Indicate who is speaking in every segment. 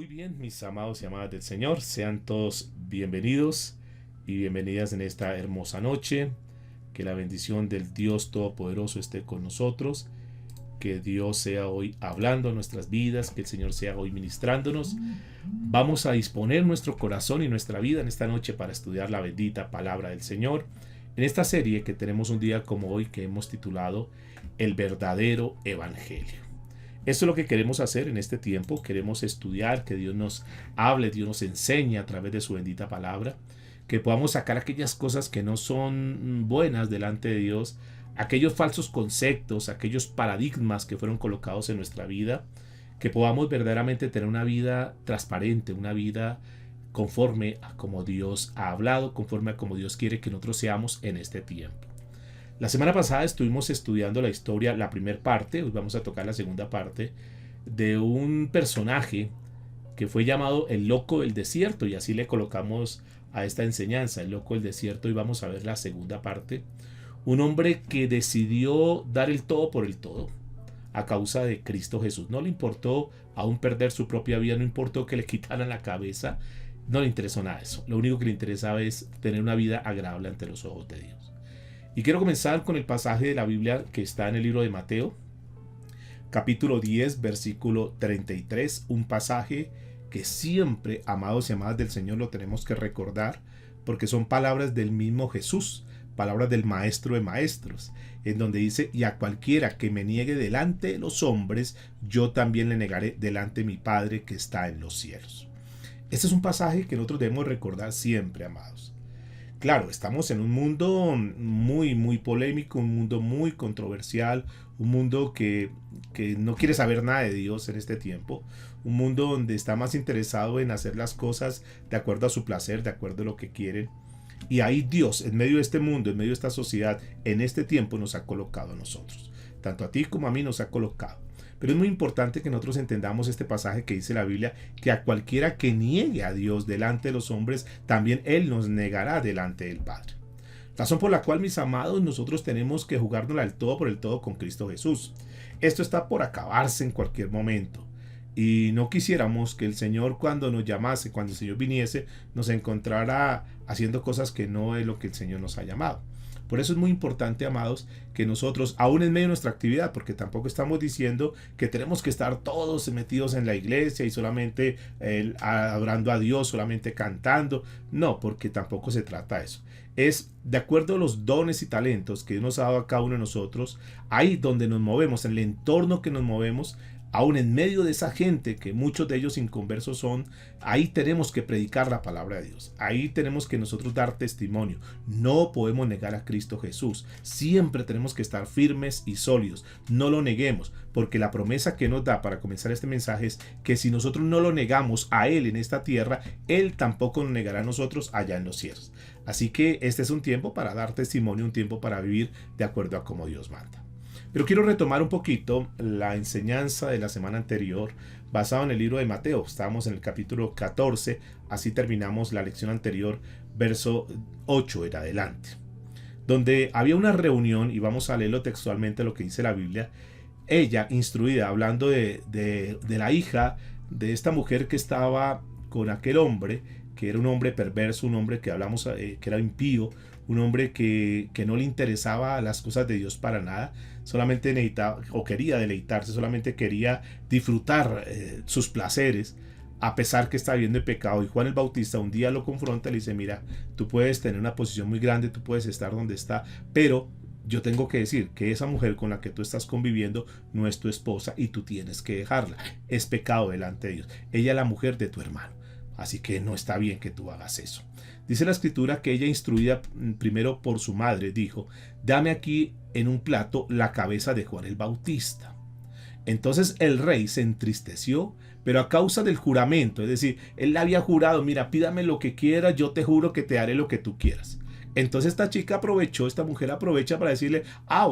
Speaker 1: Muy bien, mis amados y amadas del Señor, sean todos bienvenidos y bienvenidas en esta hermosa noche. Que la bendición del Dios Todopoderoso esté con nosotros. Que Dios sea hoy hablando a nuestras vidas, que el Señor sea hoy ministrándonos. Vamos a disponer nuestro corazón y nuestra vida en esta noche para estudiar la bendita palabra del Señor. En esta serie que tenemos un día como hoy que hemos titulado El verdadero Evangelio. Esto es lo que queremos hacer en este tiempo. Queremos estudiar, que Dios nos hable, Dios nos enseñe a través de su bendita palabra. Que podamos sacar aquellas cosas que no son buenas delante de Dios. Aquellos falsos conceptos, aquellos paradigmas que fueron colocados en nuestra vida. Que podamos verdaderamente tener una vida transparente, una vida conforme a como Dios ha hablado, conforme a como Dios quiere que nosotros seamos en este tiempo. La semana pasada estuvimos estudiando la historia, la primera parte, hoy vamos a tocar la segunda parte, de un personaje que fue llamado el loco del desierto, y así le colocamos a esta enseñanza, el loco del desierto, y vamos a ver la segunda parte. Un hombre que decidió dar el todo por el todo a causa de Cristo Jesús. No le importó aún perder su propia vida, no importó que le quitaran la cabeza, no le interesó nada de eso. Lo único que le interesaba es tener una vida agradable ante los ojos de Dios. Y quiero comenzar con el pasaje de la Biblia que está en el libro de Mateo, capítulo 10, versículo 33, un pasaje que siempre, amados y amadas del Señor, lo tenemos que recordar, porque son palabras del mismo Jesús, palabras del Maestro de Maestros, en donde dice: y a cualquiera que me niegue delante de los hombres, yo también le negaré delante de mi Padre que está en los cielos. Este es un pasaje que nosotros debemos recordar siempre, amados. Claro, estamos en un mundo muy polémico, un mundo muy controversial, un mundo que no quiere saber nada de Dios en este tiempo, un mundo donde está más interesado en hacer las cosas de acuerdo a su placer, de acuerdo a lo que quieren. Y ahí Dios, en medio de este mundo, en medio de esta sociedad, en este tiempo nos ha colocado a nosotros. Tanto a ti como a mí nos ha colocado. Pero es muy importante que nosotros entendamos este pasaje que dice la Biblia, que a cualquiera que niegue a Dios delante de los hombres, también Él nos negará delante del Padre. Razón por la cual, mis amados, nosotros tenemos que jugárnosla al todo por el todo con Cristo Jesús. Esto está por acabarse en cualquier momento. Y no quisiéramos que el Señor, cuando nos llamase, cuando el Señor viniese, nos encontrara haciendo cosas que no es lo que el Señor nos ha llamado. Por eso es muy importante, amados, que nosotros, aún en medio de nuestra actividad, porque tampoco estamos diciendo que tenemos que estar todos metidos en la iglesia y solamente adorando a Dios, solamente cantando. No, porque tampoco se trata de eso. Es de acuerdo a los dones y talentos que Dios nos ha dado a cada uno de nosotros, ahí donde nos movemos, en el entorno que nos movemos, aún en medio de esa gente que muchos de ellos inconversos son, ahí tenemos que predicar la palabra de Dios. Ahí tenemos que nosotros dar testimonio. No podemos negar a Cristo Jesús. Siempre tenemos que estar firmes y sólidos. No lo neguemos, porque la promesa que nos da para comenzar este mensaje es que si nosotros no lo negamos a Él en esta tierra, Él tampoco nos negará a nosotros allá en los cielos. Así que este es un tiempo para dar testimonio, un tiempo para vivir de acuerdo a como Dios manda. Pero quiero retomar un poquito la enseñanza de la semana anterior, basado en el libro de Mateo. Estábamos en el capítulo 14, así terminamos la lección anterior, verso 8 en adelante, donde había una reunión, y vamos a leerlo textualmente lo que dice la Biblia. Ella, instruida, hablando de la hija de esta mujer que estaba con aquel hombre, que era un hombre perverso, un hombre que hablamos que era impío, un hombre que no le interesaba las cosas de Dios para nada, solamente necesitaba o quería deleitarse, solamente quería disfrutar sus placeres, a pesar que estaba viviendo en pecado. Y Juan el Bautista un día lo confronta y le dice: mira, tú puedes tener una posición muy grande, tú puedes estar donde está, pero yo tengo que decir que esa mujer con la que tú estás conviviendo no es tu esposa y tú tienes que dejarla. Es pecado delante de Dios. Ella es la mujer de tu hermano. Así que no está bien que tú hagas eso. Dice la escritura que ella, instruida primero por su madre, dijo: dame aquí en un plato la cabeza de Juan el Bautista. Entonces el rey se entristeció, pero a causa del juramento, es decir, él le había jurado: mira, pídame lo que quieras, yo te juro que te haré lo que tú quieras. Entonces esta mujer aprovecha para decirle: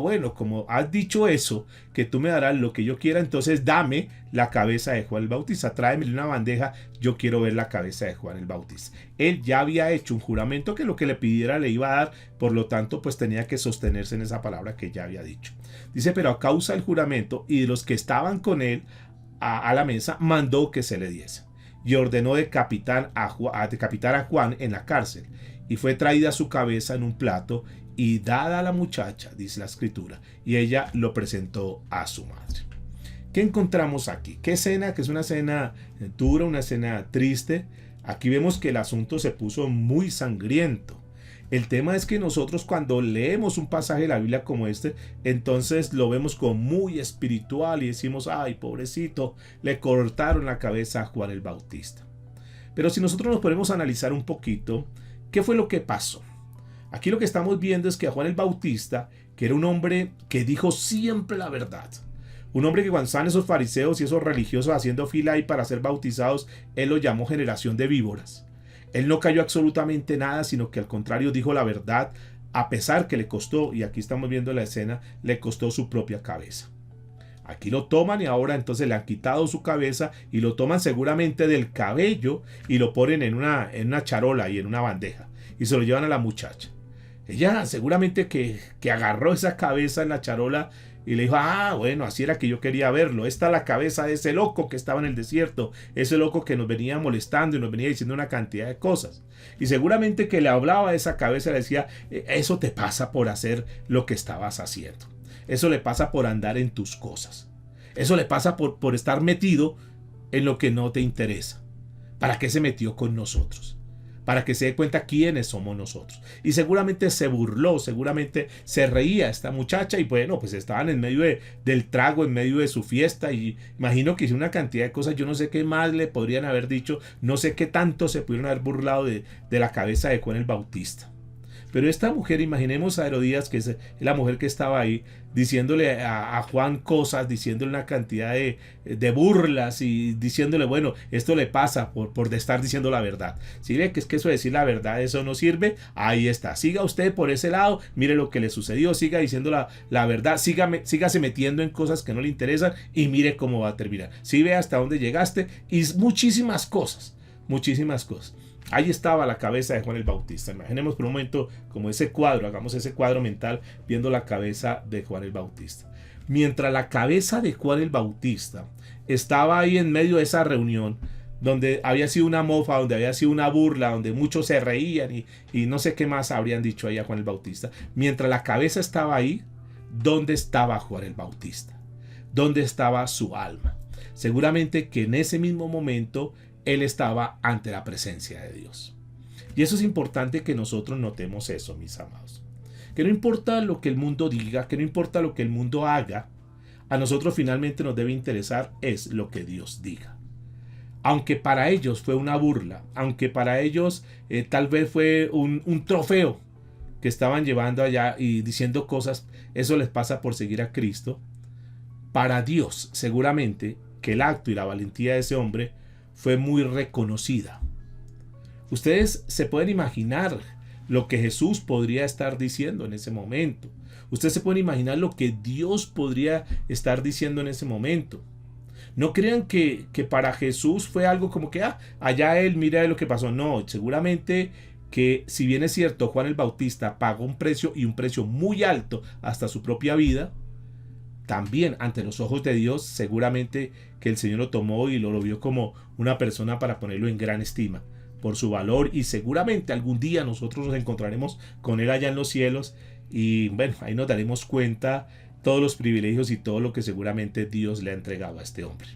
Speaker 1: bueno, como has dicho eso, que tú me darás lo que yo quiera, entonces dame la cabeza de Juan el Bautista, tráeme una bandeja, yo quiero ver la cabeza de Juan el Bautista. Él ya había hecho un juramento que lo que le pidiera le iba a dar, por lo tanto pues tenía que sostenerse en esa palabra que ya había dicho. Dice: pero a causa del juramento y de los que estaban con él a la mesa, mandó que se le diese. y ordenó decapitar a Juan en la cárcel. Y fue traída su cabeza en un plato y dada a la muchacha, dice la escritura, y ella lo presentó a su madre. ¿Qué encontramos aquí? ¿Qué escena? Que es una escena dura, una escena triste. Aquí vemos que el asunto se puso muy sangriento. El tema es que nosotros cuando leemos un pasaje de la Biblia como este, entonces lo vemos como muy espiritual y decimos, ay, pobrecito, le cortaron la cabeza a Juan el Bautista. Pero si nosotros nos ponemos a analizar un poquito, ¿qué fue lo que pasó? Aquí lo que estamos viendo es que a Juan el Bautista, que era un hombre que dijo siempre la verdad, un hombre que cuando estaban esos fariseos y esos religiosos haciendo fila ahí para ser bautizados, él lo llamó generación de víboras. Él no cayó absolutamente nada, sino que al contrario dijo la verdad, a pesar que le costó, y aquí estamos viendo la escena, le costó su propia cabeza. Aquí lo toman y ahora entonces le han quitado su cabeza y lo toman seguramente del cabello y lo ponen en una charola y en una bandeja y se lo llevan a la muchacha. Ella seguramente que agarró esa cabeza en la charola y le dijo, ah, bueno, así era que yo quería verlo. Esta es la cabeza de ese loco que estaba en el desierto, ese loco que nos venía molestando y nos venía diciendo una cantidad de cosas. Y seguramente que le hablaba a esa cabeza y le decía, eso te pasa por hacer lo que estabas haciendo. Eso le pasa por andar en tus cosas. Eso le pasa por estar metido en lo que no te interesa. ¿Para qué se metió con nosotros? Para que se dé cuenta quiénes somos nosotros. Y seguramente se burló, seguramente se reía esta muchacha y bueno, pues estaban en medio del trago, en medio de su fiesta y imagino que hizo una cantidad de cosas, yo no sé qué más le podrían haber dicho, no sé qué tanto se pudieron haber burlado de la cabeza de Juan el Bautista. Pero esta mujer, imaginemos a Herodías, que es la mujer que estaba ahí, diciéndole a Juan cosas, diciéndole una cantidad de burlas y diciéndole, bueno, esto le pasa por estar diciendo la verdad. Si ve que es que eso de decir la verdad, eso no sirve, ahí está. Siga usted por ese lado, mire lo que le sucedió, siga diciendo la verdad, sígase metiendo en cosas que no le interesan y mire cómo va a terminar. Si ve hasta dónde llegaste y muchísimas cosas, muchísimas cosas. Ahí estaba la cabeza de Juan el Bautista. Imaginemos por un momento como ese cuadro, hagamos ese cuadro mental viendo la cabeza de Juan el Bautista. Mientras la cabeza de Juan el Bautista estaba ahí en medio de esa reunión, donde había sido una mofa, donde había sido una burla, donde muchos se reían y no sé qué más habrían dicho ahí a Juan el Bautista. Mientras la cabeza estaba ahí, ¿dónde estaba Juan el Bautista? ¿Dónde estaba su alma? Seguramente que en ese mismo momento él estaba ante la presencia de Dios. Y eso es importante que nosotros notemos eso, mis amados. Que no importa lo que el mundo diga, que no importa lo que el mundo haga, a nosotros finalmente nos debe interesar es lo que Dios diga. Aunque para ellos fue una burla, aunque para ellos tal vez fue un trofeo que estaban llevando allá y diciendo cosas, eso les pasa por seguir a Cristo. Para Dios, seguramente que el acto y la valentía de ese hombre fue muy reconocida. Ustedes se pueden imaginar lo que Jesús podría estar diciendo en ese momento. Ustedes se pueden imaginar lo que Dios podría estar diciendo en ese momento. No crean que para Jesús fue algo como que, allá él, mira lo que pasó. No, seguramente que si bien es cierto, Juan el Bautista pagó un precio y un precio muy alto hasta su propia vida, también ante los ojos de Dios seguramente que el Señor lo tomó y lo vio como una persona para ponerlo en gran estima por su valor y seguramente algún día nosotros nos encontraremos con él allá en los cielos y bueno, ahí nos daremos cuenta todos los privilegios y todo lo que seguramente Dios le ha entregado a este hombre.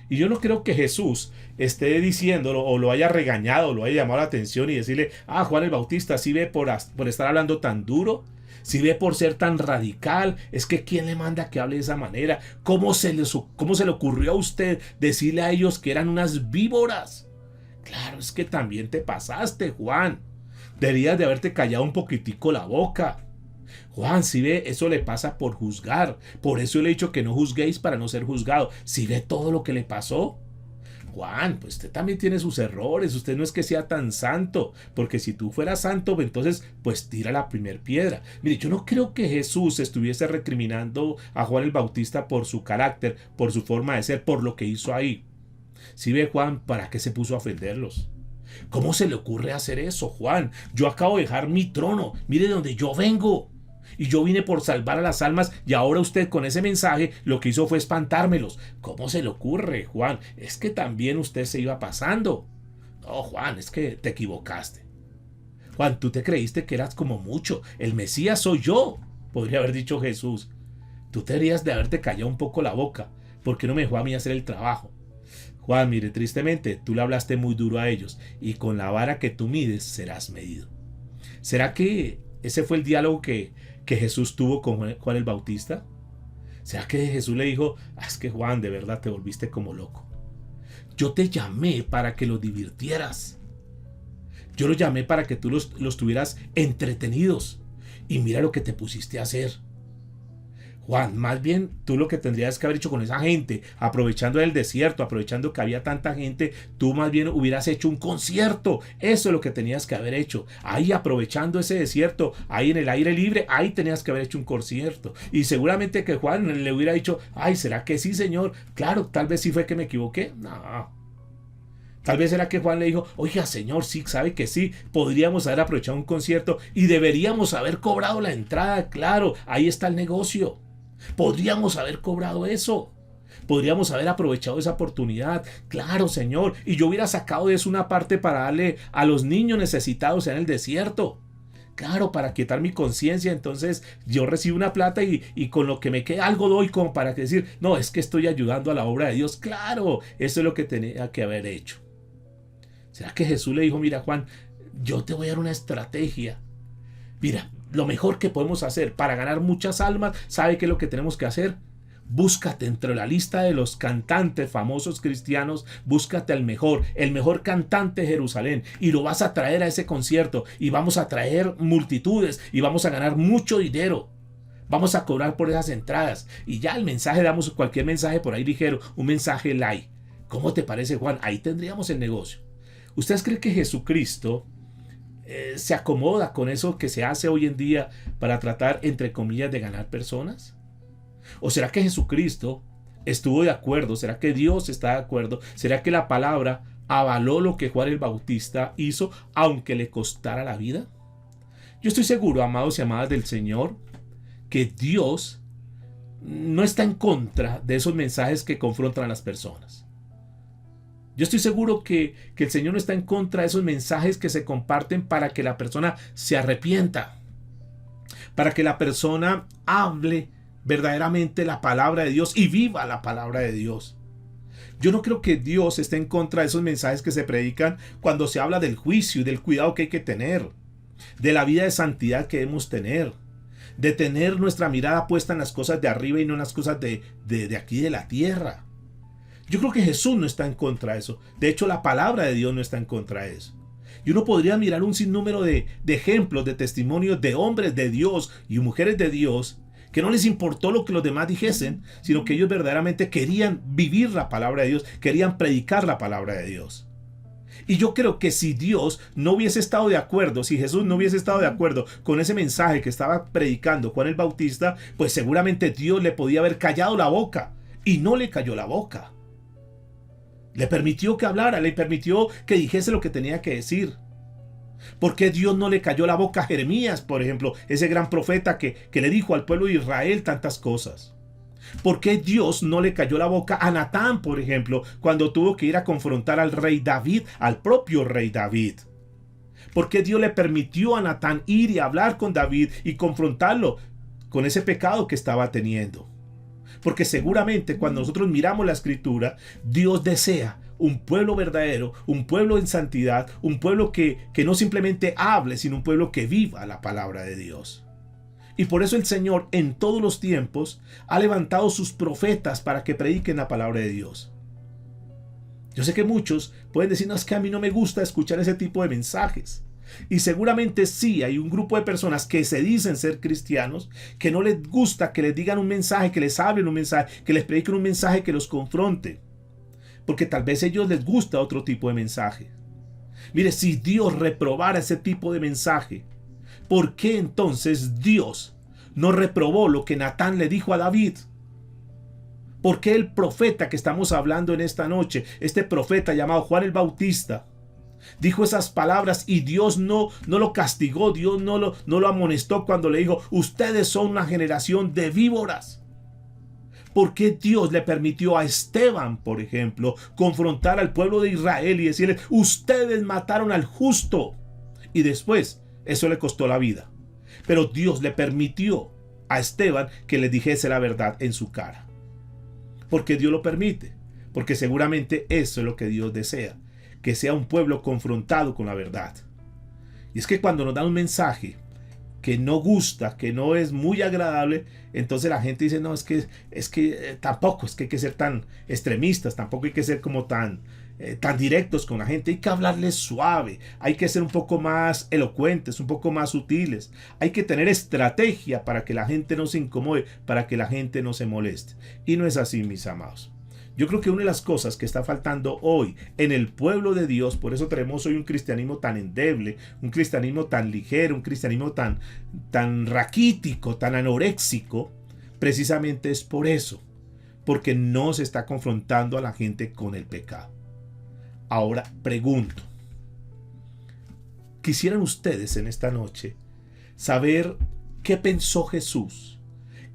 Speaker 1: Y yo no creo que Jesús esté diciéndolo o lo haya regañado o lo haya llamado la atención y decirle, Juan el Bautista, ¿sí ve por estar hablando tan duro? Si ve por ser tan radical, es que ¿quién le manda que hable de esa manera? ¿Cómo se le ocurrió a usted decirle a ellos que eran unas víboras? Claro, es que también te pasaste, Juan. Deberías de haberte callado un poquitico la boca. Juan, si ve, eso le pasa por juzgar. Por eso le he dicho que no juzguéis para no ser juzgado. Si ve todo lo que le pasó. Juan, pues usted también tiene sus errores, usted no es que sea tan santo, porque si tú fueras santo, entonces pues tira la primer piedra. Mire, yo no creo que Jesús estuviese recriminando a Juan el Bautista por su carácter, por su forma de ser, por lo que hizo ahí. Si ve, Juan, ¿para qué se puso a ofenderlos? ¿Cómo se le ocurre hacer eso, Juan? Yo acabo de dejar mi trono, mire de donde yo vengo. Y yo vine por salvar a las almas y ahora usted con ese mensaje lo que hizo fue espantármelos. ¿Cómo se le ocurre, Juan? Es que también usted se iba pasando. No, Juan, es que te equivocaste. Juan, tú te creíste que eras como mucho. El Mesías soy yo, podría haber dicho Jesús. Tú deberías de haberte callado un poco la boca. ¿Por qué no me dejó a mí hacer el trabajo? Juan, mire, tristemente, tú le hablaste muy duro a ellos y con la vara que tú mides serás medido. ¿Será que ese fue el diálogo que Jesús tuvo con Juan el Bautista? ¿Será que Jesús le dijo, es que Juan, de verdad te volviste como loco? Yo te llamé para que los divirtieras. Yo los llamé para que tú los tuvieras entretenidos. Y mira lo que te pusiste a hacer. Juan, más bien tú lo que tendrías que haber hecho con esa gente, aprovechando el desierto, aprovechando que había tanta gente, tú más bien hubieras hecho un concierto. Eso es lo que tenías que haber hecho. Ahí aprovechando ese desierto, ahí en el aire libre, ahí tenías que haber hecho un concierto. Y seguramente que Juan le hubiera dicho, ay, ¿será que sí, Señor? Claro, tal vez sí fue que me equivoqué. No. Tal vez era que Juan le dijo, oiga, Señor, sí, sabe que sí, podríamos haber aprovechado un concierto y deberíamos haber cobrado la entrada. Claro, ahí está el negocio. Podríamos haber cobrado eso. Podríamos haber aprovechado esa oportunidad. Claro, Señor. Y yo hubiera sacado de eso una parte para darle a los niños necesitados en el desierto. Claro, para quitar mi conciencia. Entonces yo recibo una plata y con lo que me queda algo doy como para decir, no, es que estoy ayudando a la obra de Dios. Claro, eso es lo que tenía que haber hecho. ¿Será que Jesús le dijo, mira, Juan, yo te voy a dar una estrategia? Mira, lo mejor que podemos hacer para ganar muchas almas, ¿sabe qué es lo que tenemos que hacer? Búscate entre la lista de los cantantes famosos cristianos, búscate el mejor cantante de Jerusalén y lo vas a traer a ese concierto y vamos a traer multitudes y vamos a ganar mucho dinero. Vamos a cobrar por esas entradas y ya el mensaje, damos cualquier mensaje por ahí ligero, un mensaje light. ¿Cómo te parece, Juan? Ahí tendríamos el negocio. ¿Ustedes creen que Jesucristo se acomoda con eso que se hace hoy en día para tratar, entre comillas, de ganar personas? ¿O será que Jesucristo estuvo de acuerdo? ¿Será que Dios está de acuerdo? ¿Será que la palabra avaló lo que Juan el Bautista hizo, aunque le costara la vida? Yo estoy seguro, amados y amadas del Señor, que Dios no está en contra de esos mensajes que confrontan a las personas. Yo estoy seguro que el Señor no está en contra de esos mensajes que se comparten para que la persona se arrepienta, para que la persona hable verdaderamente la palabra de Dios y viva la palabra de Dios. Yo no creo que Dios esté en contra de esos mensajes que se predican cuando se habla del juicio y del cuidado que hay que tener, de la vida de santidad que debemos tener, de tener nuestra mirada puesta en las cosas de arriba y no en las cosas de aquí de la tierra. Yo creo que Jesús no está en contra de eso. De hecho, la palabra de Dios no está en contra de eso. Y uno podría mirar un sinnúmero de ejemplos, de testimonios de hombres de Dios y mujeres de Dios que no les importó lo que los demás dijesen, sino que ellos verdaderamente querían vivir la palabra de Dios, querían predicar la palabra de Dios. Y yo creo que si Dios no hubiese estado de acuerdo, si Jesús no hubiese estado de acuerdo con ese mensaje que estaba predicando Juan el Bautista, pues seguramente Dios le podía haber callado la boca. Y no le cayó la boca. Le permitió que hablara, le permitió que dijese lo que tenía que decir. ¿Por qué Dios no le cayó la boca a Jeremías, por ejemplo, ese gran profeta que le dijo al pueblo de Israel tantas cosas? ¿Por qué Dios no le cayó la boca a Natán, por ejemplo, cuando tuvo que ir a confrontar al rey David, al propio rey David? ¿Por qué Dios le permitió a Natán ir y hablar con David y confrontarlo con ese pecado que estaba teniendo? Porque seguramente cuando nosotros miramos la escritura, Dios desea un pueblo verdadero, un pueblo en santidad, un pueblo que no simplemente hable, sino un pueblo que viva la palabra de Dios. Y por eso el Señor en todos los tiempos ha levantado sus profetas para que prediquen la palabra de Dios. Yo sé que muchos pueden decir, no, es que a mí no me gusta escuchar ese tipo de mensajes. Y seguramente sí hay un grupo de personas que se dicen ser cristianos, que no les gusta que les digan un mensaje, que les hablen un mensaje, que les prediquen un mensaje que los confronte. Porque tal vez a ellos les gusta otro tipo de mensaje. Mire, si Dios reprobara ese tipo de mensaje, ¿por qué entonces Dios no reprobó lo que Natán le dijo a David? ¿Por qué el profeta que estamos hablando en esta noche, este profeta llamado Juan el Bautista, Dijo esas palabras y Dios no lo castigó, Dios no lo amonestó cuando le dijo, ustedes son una generación de víboras. ¿Por qué Dios le permitió a Esteban, por ejemplo, confrontar al pueblo de Israel y decirle, ustedes mataron al justo? Y después, eso le costó la vida. Pero Dios le permitió a Esteban que le dijese la verdad en su cara. Porque Dios lo permite. Porque seguramente eso es lo que Dios desea. Que sea un pueblo confrontado con la verdad. Y es que cuando nos dan un mensaje que no gusta, que no es muy agradable, entonces la gente dice, no, es que tampoco, es que hay que ser tan extremistas, tampoco hay que ser como tan directos con la gente, hay que hablarles suave, hay que ser un poco más elocuentes, un poco más sutiles, hay que tener estrategia para que la gente no se incomode, para que la gente no se moleste. Y no es así, mis amados. Yo creo que una de las cosas que está faltando hoy en el pueblo de Dios, por eso tenemos hoy un cristianismo tan endeble, un cristianismo tan ligero, un cristianismo tan raquítico, tan anoréxico, precisamente es por eso, porque no se está confrontando a la gente con el pecado. Ahora pregunto, ¿quisieran ustedes en esta noche saber qué pensó Jesús?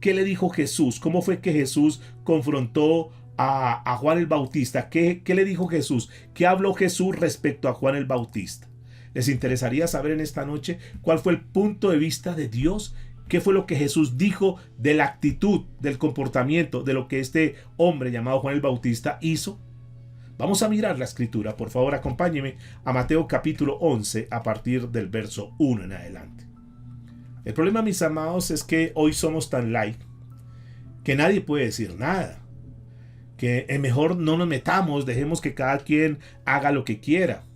Speaker 1: ¿Qué le dijo Jesús? ¿Cómo fue que Jesús confrontó a Juan el Bautista? ¿Qué le dijo Jesús? ¿Qué habló Jesús respecto a Juan el Bautista? ¿Les interesaría saber en esta noche cuál fue el punto de vista de Dios? ¿Qué fue lo que Jesús dijo de la actitud, del comportamiento, de lo que este hombre llamado Juan el Bautista hizo? Vamos a mirar la escritura. Por favor, acompáñeme a Mateo capítulo 11 a partir del verso 1 en adelante. El problema, mis amados, es que hoy somos tan light que nadie puede decir nada. Que es mejor no nos metamos, dejemos que cada quien haga lo que quiera.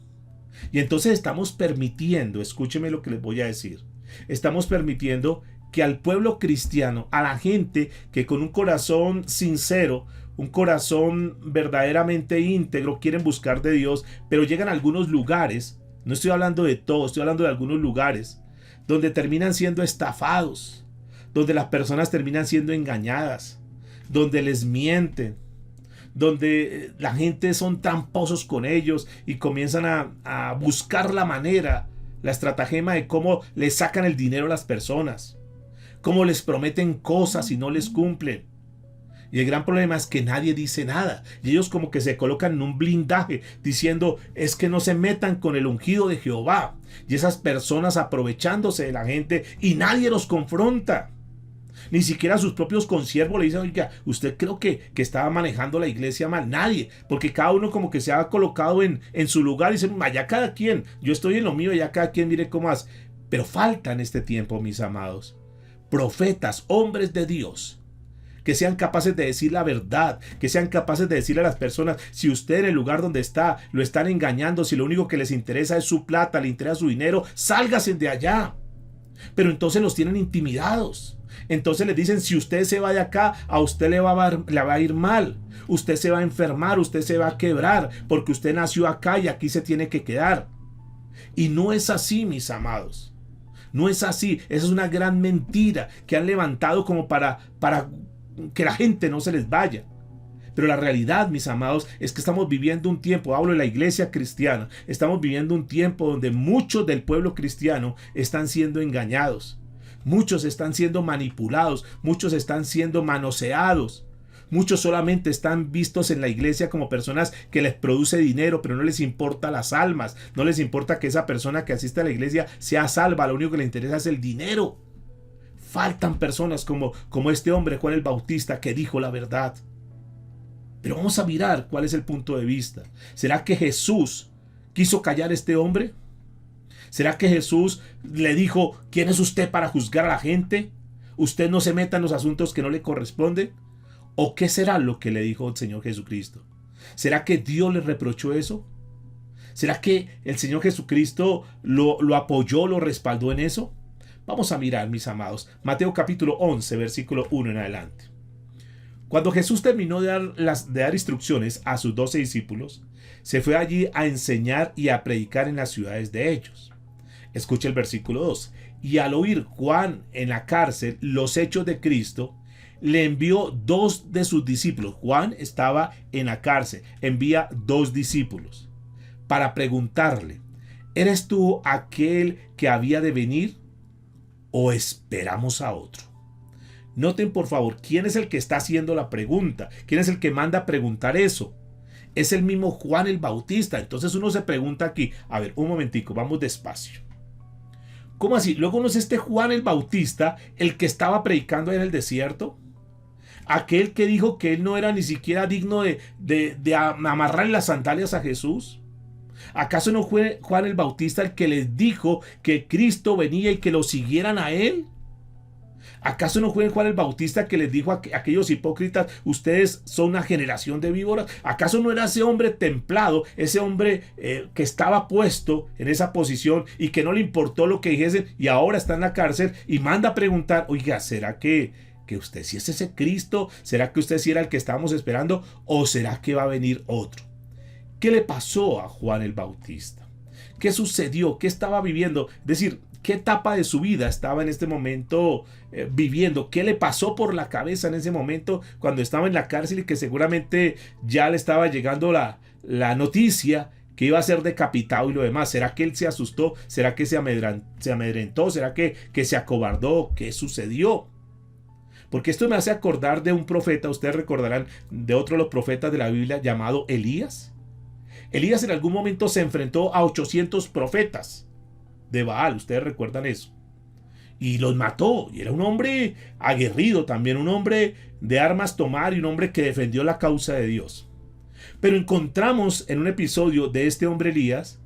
Speaker 1: Y entonces estamos permitiendo, escúcheme lo que les voy a decir, estamos permitiendo que al pueblo cristiano, a la gente que con un corazón sincero, un corazón verdaderamente íntegro, quieren buscar de Dios, pero llegan a algunos lugares, no estoy hablando de todos, estoy hablando de algunos lugares, donde terminan siendo estafados, donde las personas terminan siendo engañadas, donde les mienten, donde la gente son tramposos con ellos y comienzan a buscar la manera, la estratagema de cómo les sacan el dinero a las personas, cómo les prometen cosas y no les cumplen. Y el gran problema es que nadie dice nada. Y ellos como que se colocan en un blindaje diciendo, es que no se metan con el ungido de Jehová. Y esas personas aprovechándose de la gente y nadie los confronta. Ni siquiera a sus propios consiervos le dicen, oiga, usted creo que estaba manejando la iglesia mal. Nadie, porque cada uno como que se ha colocado en su lugar y dice, allá cada quien, yo estoy en lo mío, allá cada quien mire cómo hace. Pero falta en este tiempo, mis amados, profetas, hombres de Dios, que sean capaces de decir la verdad, que sean capaces de decirle a las personas, si usted en el lugar donde está lo están engañando, si lo único que les interesa es su plata, le interesa su dinero, sálgase de allá. Pero entonces los tienen intimidados. Entonces les dicen, si usted se va de acá, a usted le va a ir mal. Usted se va a enfermar, usted se va a quebrar, porque usted nació acá y aquí se tiene que quedar. Y no es así, mis amados. No es así. Esa es una gran mentira que han levantado como para que la gente no se les vaya. Pero la realidad, mis amados, es que estamos viviendo un tiempo, hablo de la iglesia cristiana, estamos viviendo un tiempo donde muchos del pueblo cristiano están siendo engañados. Muchos están siendo manipulados, muchos están siendo manoseados. Muchos solamente están vistos en la iglesia como personas que les produce dinero, pero no les importa las almas, no les importa que esa persona que asiste a la iglesia sea salva, lo único que le interesa es el dinero. Faltan personas como este hombre Juan el Bautista que dijo la verdad. Pero vamos a mirar cuál es el punto de vista. ¿Será que Jesús quiso callar a este hombre? ¿Será que Jesús le dijo, ¿quién es usted para juzgar a la gente? ¿Usted no se meta en los asuntos que no le corresponden? ¿O qué será lo que le dijo el Señor Jesucristo? ¿Será que Dios le reprochó eso? ¿Será que el Señor Jesucristo lo apoyó, lo respaldó en eso? Vamos a mirar, mis amados, Mateo capítulo 11, versículo 1 en adelante. Cuando Jesús terminó de dar instrucciones a sus 12 discípulos, se fue allí a enseñar y a predicar en las ciudades de ellos. Escucha el versículo 2. Y al oír Juan en la cárcel los hechos de Cristo, le envió 2 de sus discípulos. Juan estaba en la cárcel, envía 2 discípulos para preguntarle, ¿Eres tú aquel que había de venir o esperamos a otro? Noten por favor, ¿quién es el que está haciendo la pregunta? ¿Quién es el que manda a preguntar eso? Es el mismo Juan el Bautista. Entonces uno se pregunta aquí, a ver, un momentico, vamos despacio. ¿Cómo así? Luego no es este Juan el Bautista el que estaba predicando en el desierto. Aquel que dijo que él no era ni siquiera digno de amarrar las sandalias a Jesús. ¿Acaso no fue Juan el Bautista el que les dijo que Cristo venía y que lo siguieran a él? ¿Acaso no fue Juan el Bautista que les dijo a aquellos hipócritas, ustedes son una generación de víboras? ¿Acaso no era ese hombre templado, ese hombre que estaba puesto en esa posición y que no le importó lo que dijesen y ahora está en la cárcel y manda a preguntar, oiga, ¿será que usted sí es ese Cristo? ¿Será que usted sí era el que estábamos esperando? ¿O será que va a venir otro? ¿Qué le pasó a Juan el Bautista? ¿Qué sucedió? ¿Qué estaba viviendo? Es decir, ¿qué etapa de su vida estaba en este momento viviendo? ¿Qué le pasó por la cabeza en ese momento cuando estaba en la cárcel y que seguramente ya le estaba llegando la noticia que iba a ser decapitado y lo demás? ¿Será que él se asustó? ¿Será que se amedrentó? ¿Será que se acobardó? ¿Qué sucedió? Porque esto me hace acordar de un profeta, ustedes recordarán de otro de los profetas de la Biblia llamado Elías. Elías en algún momento se enfrentó a 800 profetas de Baal, ustedes recuerdan eso. Y los mató, y era un hombre aguerrido también, un hombre de armas tomar y un hombre que defendió la causa de Dios. Pero encontramos en un episodio de este hombre Elías,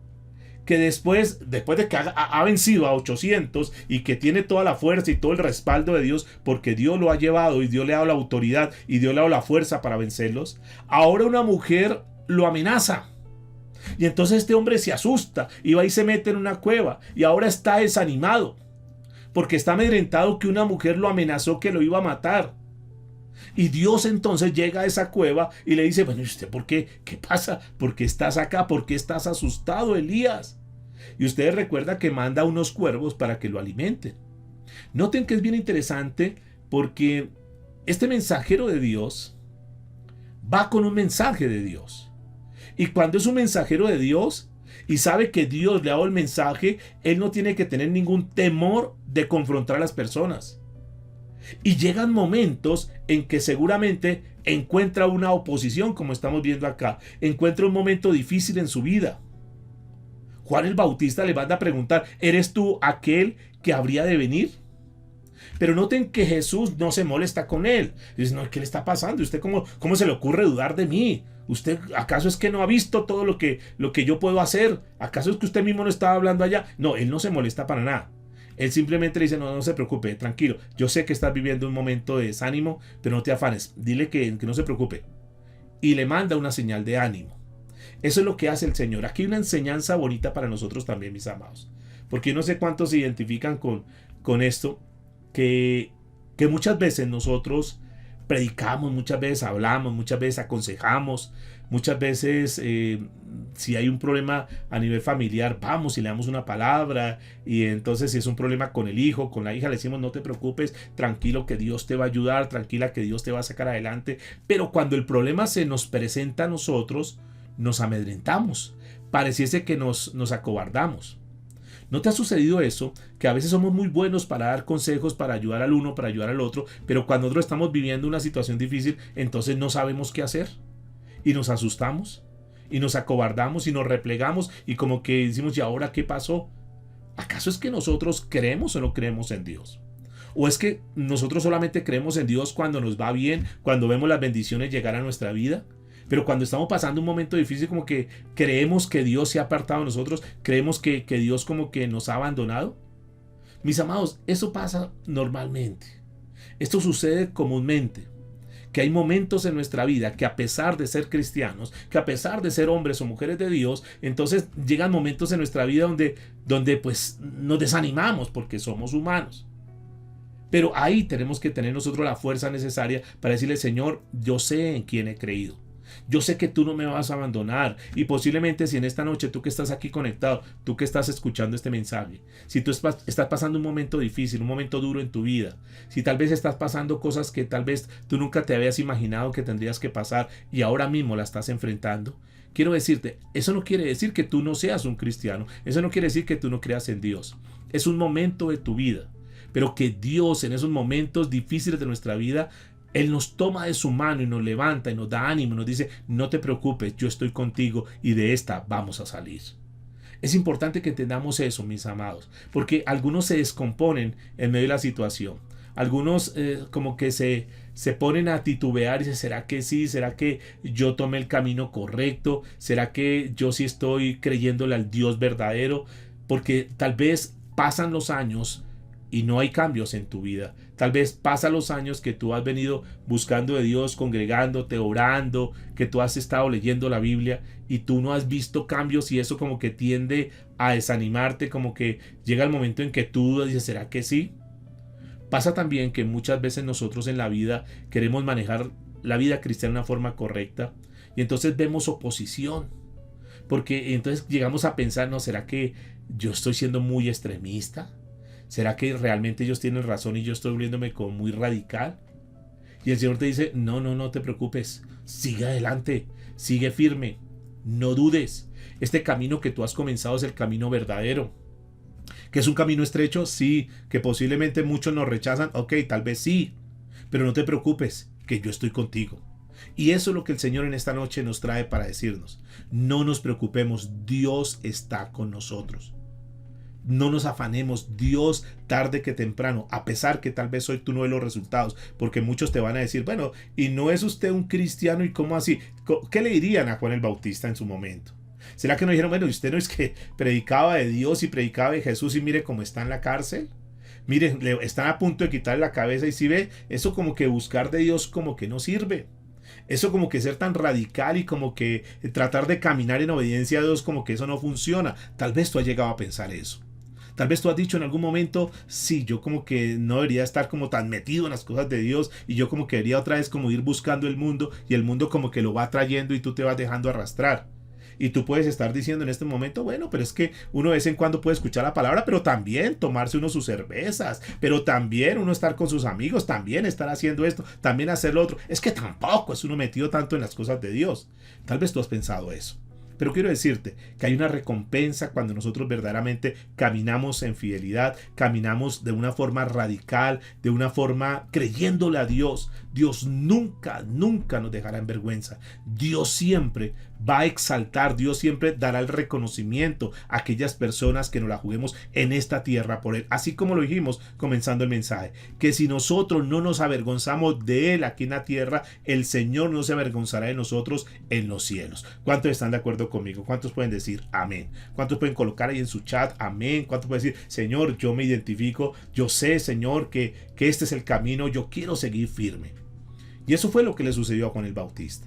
Speaker 1: que después de que ha vencido a 800 y que tiene toda la fuerza y todo el respaldo de Dios, porque Dios lo ha llevado y Dios le ha dado la autoridad y Dios le ha dado la fuerza para vencerlos, ahora una mujer lo amenaza. Y entonces este hombre se asusta y va y se mete en una cueva y ahora está desanimado porque está amedrentado que una mujer lo amenazó que lo iba a matar. Y Dios entonces llega a esa cueva y le dice, bueno, ¿y usted por qué? ¿Qué pasa? ¿Por qué estás acá? ¿Por qué estás asustado, Elías? Y ustedes recuerdan que manda unos cuervos para que lo alimenten. Noten que es bien interesante porque este mensajero de Dios va con un mensaje de Dios. Y cuando es un mensajero de Dios y sabe que Dios le ha dado el mensaje, él no tiene que tener ningún temor de confrontar a las personas. Y llegan momentos en que seguramente encuentra una oposición, como estamos viendo acá. Encuentra un momento difícil en su vida. Juan el Bautista le manda a preguntar, ¿eres tú aquel que habría de venir? Pero noten que Jesús no se molesta con él. Dice, no, ¿qué le está pasando? ¿Usted cómo se le ocurre dudar de mí? ¿Usted acaso es que no ha visto todo lo que yo puedo hacer? ¿Acaso es que usted mismo no estaba hablando allá? No, él no se molesta para nada. Él simplemente le dice, no se preocupe, tranquilo. Yo sé que estás viviendo un momento de desánimo, pero no te afanes. Dile que no se preocupe. Y le manda una señal de ánimo. Eso es lo que hace el Señor. Aquí hay una enseñanza bonita para nosotros también, mis amados. Porque yo no sé cuántos se identifican con esto, que muchas veces nosotros predicamos, muchas veces hablamos, muchas veces aconsejamos, muchas veces si hay un problema a nivel familiar, vamos y le damos una palabra, y entonces si es un problema con el hijo, con la hija, le decimos no te preocupes, tranquilo que Dios te va a ayudar, tranquila que Dios te va a sacar adelante. Pero cuando el problema se nos presenta a nosotros, nos amedrentamos, pareciese que nos acobardamos. ¿No te ha sucedido eso? Que a veces somos muy buenos para dar consejos, para ayudar al uno, para ayudar al otro, pero cuando nosotros estamos viviendo una situación difícil, entonces no sabemos qué hacer y nos asustamos y nos acobardamos y nos replegamos y como que decimos, ¿y ahora qué pasó? ¿Acaso es que nosotros creemos o no creemos en Dios? ¿O es que nosotros solamente creemos en Dios cuando nos va bien, cuando vemos las bendiciones llegar a nuestra vida? Pero cuando estamos pasando un momento difícil, como que creemos que Dios se ha apartado de nosotros, creemos que Dios como que nos ha abandonado. Mis amados, eso pasa normalmente. Esto sucede comúnmente. Que hay momentos en nuestra vida que a pesar de ser cristianos, que a pesar de ser hombres o mujeres de Dios, entonces llegan momentos en nuestra vida donde pues nos desanimamos porque somos humanos. Pero ahí tenemos que tener nosotros la fuerza necesaria para decirle, Señor, yo sé en quién he creído. Yo sé que tú no me vas a abandonar, y posiblemente si en esta noche tú que estás aquí conectado, tú que estás escuchando este mensaje, si tú estás pasando un momento difícil, un momento duro en tu vida, si tal vez estás pasando cosas que tal vez tú nunca te habías imaginado que tendrías que pasar y ahora mismo las estás enfrentando, quiero decirte, eso no quiere decir que tú no seas un cristiano, eso no quiere decir que tú no creas en Dios. Es un momento de tu vida, pero que Dios en esos momentos difíciles de nuestra vida, Él nos toma de su mano y nos levanta y nos da ánimo y nos dice, no te preocupes, yo estoy contigo y de esta vamos a salir. Es importante que entendamos eso, mis amados, porque algunos se descomponen en medio de la situación. Algunos como que se ponen a titubear y dicen, ¿será que sí? ¿Será que yo tomé el camino correcto? ¿Será que yo sí estoy creyéndole al Dios verdadero? Porque tal vez pasan los años y no hay cambios en tu vida. Tal vez pasan los años que tú has venido buscando de Dios, congregándote, orando, que tú has estado leyendo la Biblia y tú no has visto cambios y eso como que tiende a desanimarte, como que llega el momento en que tú dudas y dices, ¿será que sí? Pasa también que muchas veces nosotros en la vida queremos manejar la vida cristiana de una forma correcta y entonces vemos oposición. Porque entonces llegamos a pensar, ¿no? ¿Será que yo estoy siendo muy extremista? ¿Será que realmente ellos tienen razón y yo estoy volviéndome como muy radical? Y el Señor te dice, no te preocupes, sigue adelante, sigue firme, no dudes. Este camino que tú has comenzado es el camino verdadero. ¿Que es un camino estrecho? Sí. ¿Que posiblemente muchos nos rechazan? Ok, tal vez sí. Pero no te preocupes, que yo estoy contigo. Y eso es lo que el Señor en esta noche nos trae para decirnos. No nos preocupemos, Dios está con nosotros. No nos afanemos, Dios tarde que temprano, a pesar que tal vez hoy tú no ves los resultados, porque muchos te van a decir, bueno, ¿y no es usted un cristiano? ¿Y cómo así? ¿Qué le dirían a Juan el Bautista en su momento? ¿Será que no dijeron, bueno, usted no es que predicaba de Dios y predicaba de Jesús y mire cómo está en la cárcel? Miren, están a punto de quitarle la cabeza y si ve, eso como que buscar de Dios como que no sirve. Eso como que ser tan radical y como que tratar de caminar en obediencia a Dios como que eso no funciona. Tal vez tú has llegado a pensar eso. Tal vez tú has dicho en algún momento, sí, yo como que no debería estar como tan metido en las cosas de Dios y yo como que debería otra vez como ir buscando el mundo y el mundo como que lo va trayendo y tú te vas dejando arrastrar. Y tú puedes estar diciendo en este momento, bueno, pero es que uno de vez en cuando puede escuchar la palabra, pero también tomarse uno sus cervezas, pero también uno estar con sus amigos, también estar haciendo esto, también hacer lo otro. Es que tampoco es uno metido tanto en las cosas de Dios. Tal vez tú has pensado eso. Pero quiero decirte que hay una recompensa cuando nosotros verdaderamente caminamos en fidelidad, caminamos de una forma radical, de una forma creyéndole a Dios. Dios nunca nos dejará en vergüenza. Dios siempre va a exaltar, Dios siempre dará el reconocimiento a aquellas personas que nos la juguemos en esta tierra por Él. Así como lo dijimos comenzando el mensaje, que si nosotros no nos avergonzamos de Él aquí en la tierra, el Señor no se avergonzará de nosotros en los cielos. ¿Cuántos están de acuerdo conmigo? ¿Cuántos pueden decir amén? ¿Cuántos pueden colocar ahí en su chat amén? ¿Cuántos pueden decir, Señor, yo me identifico, yo sé, Señor, que este es el camino, yo quiero seguir firme? Y eso fue lo que le sucedió a Juan el Bautista.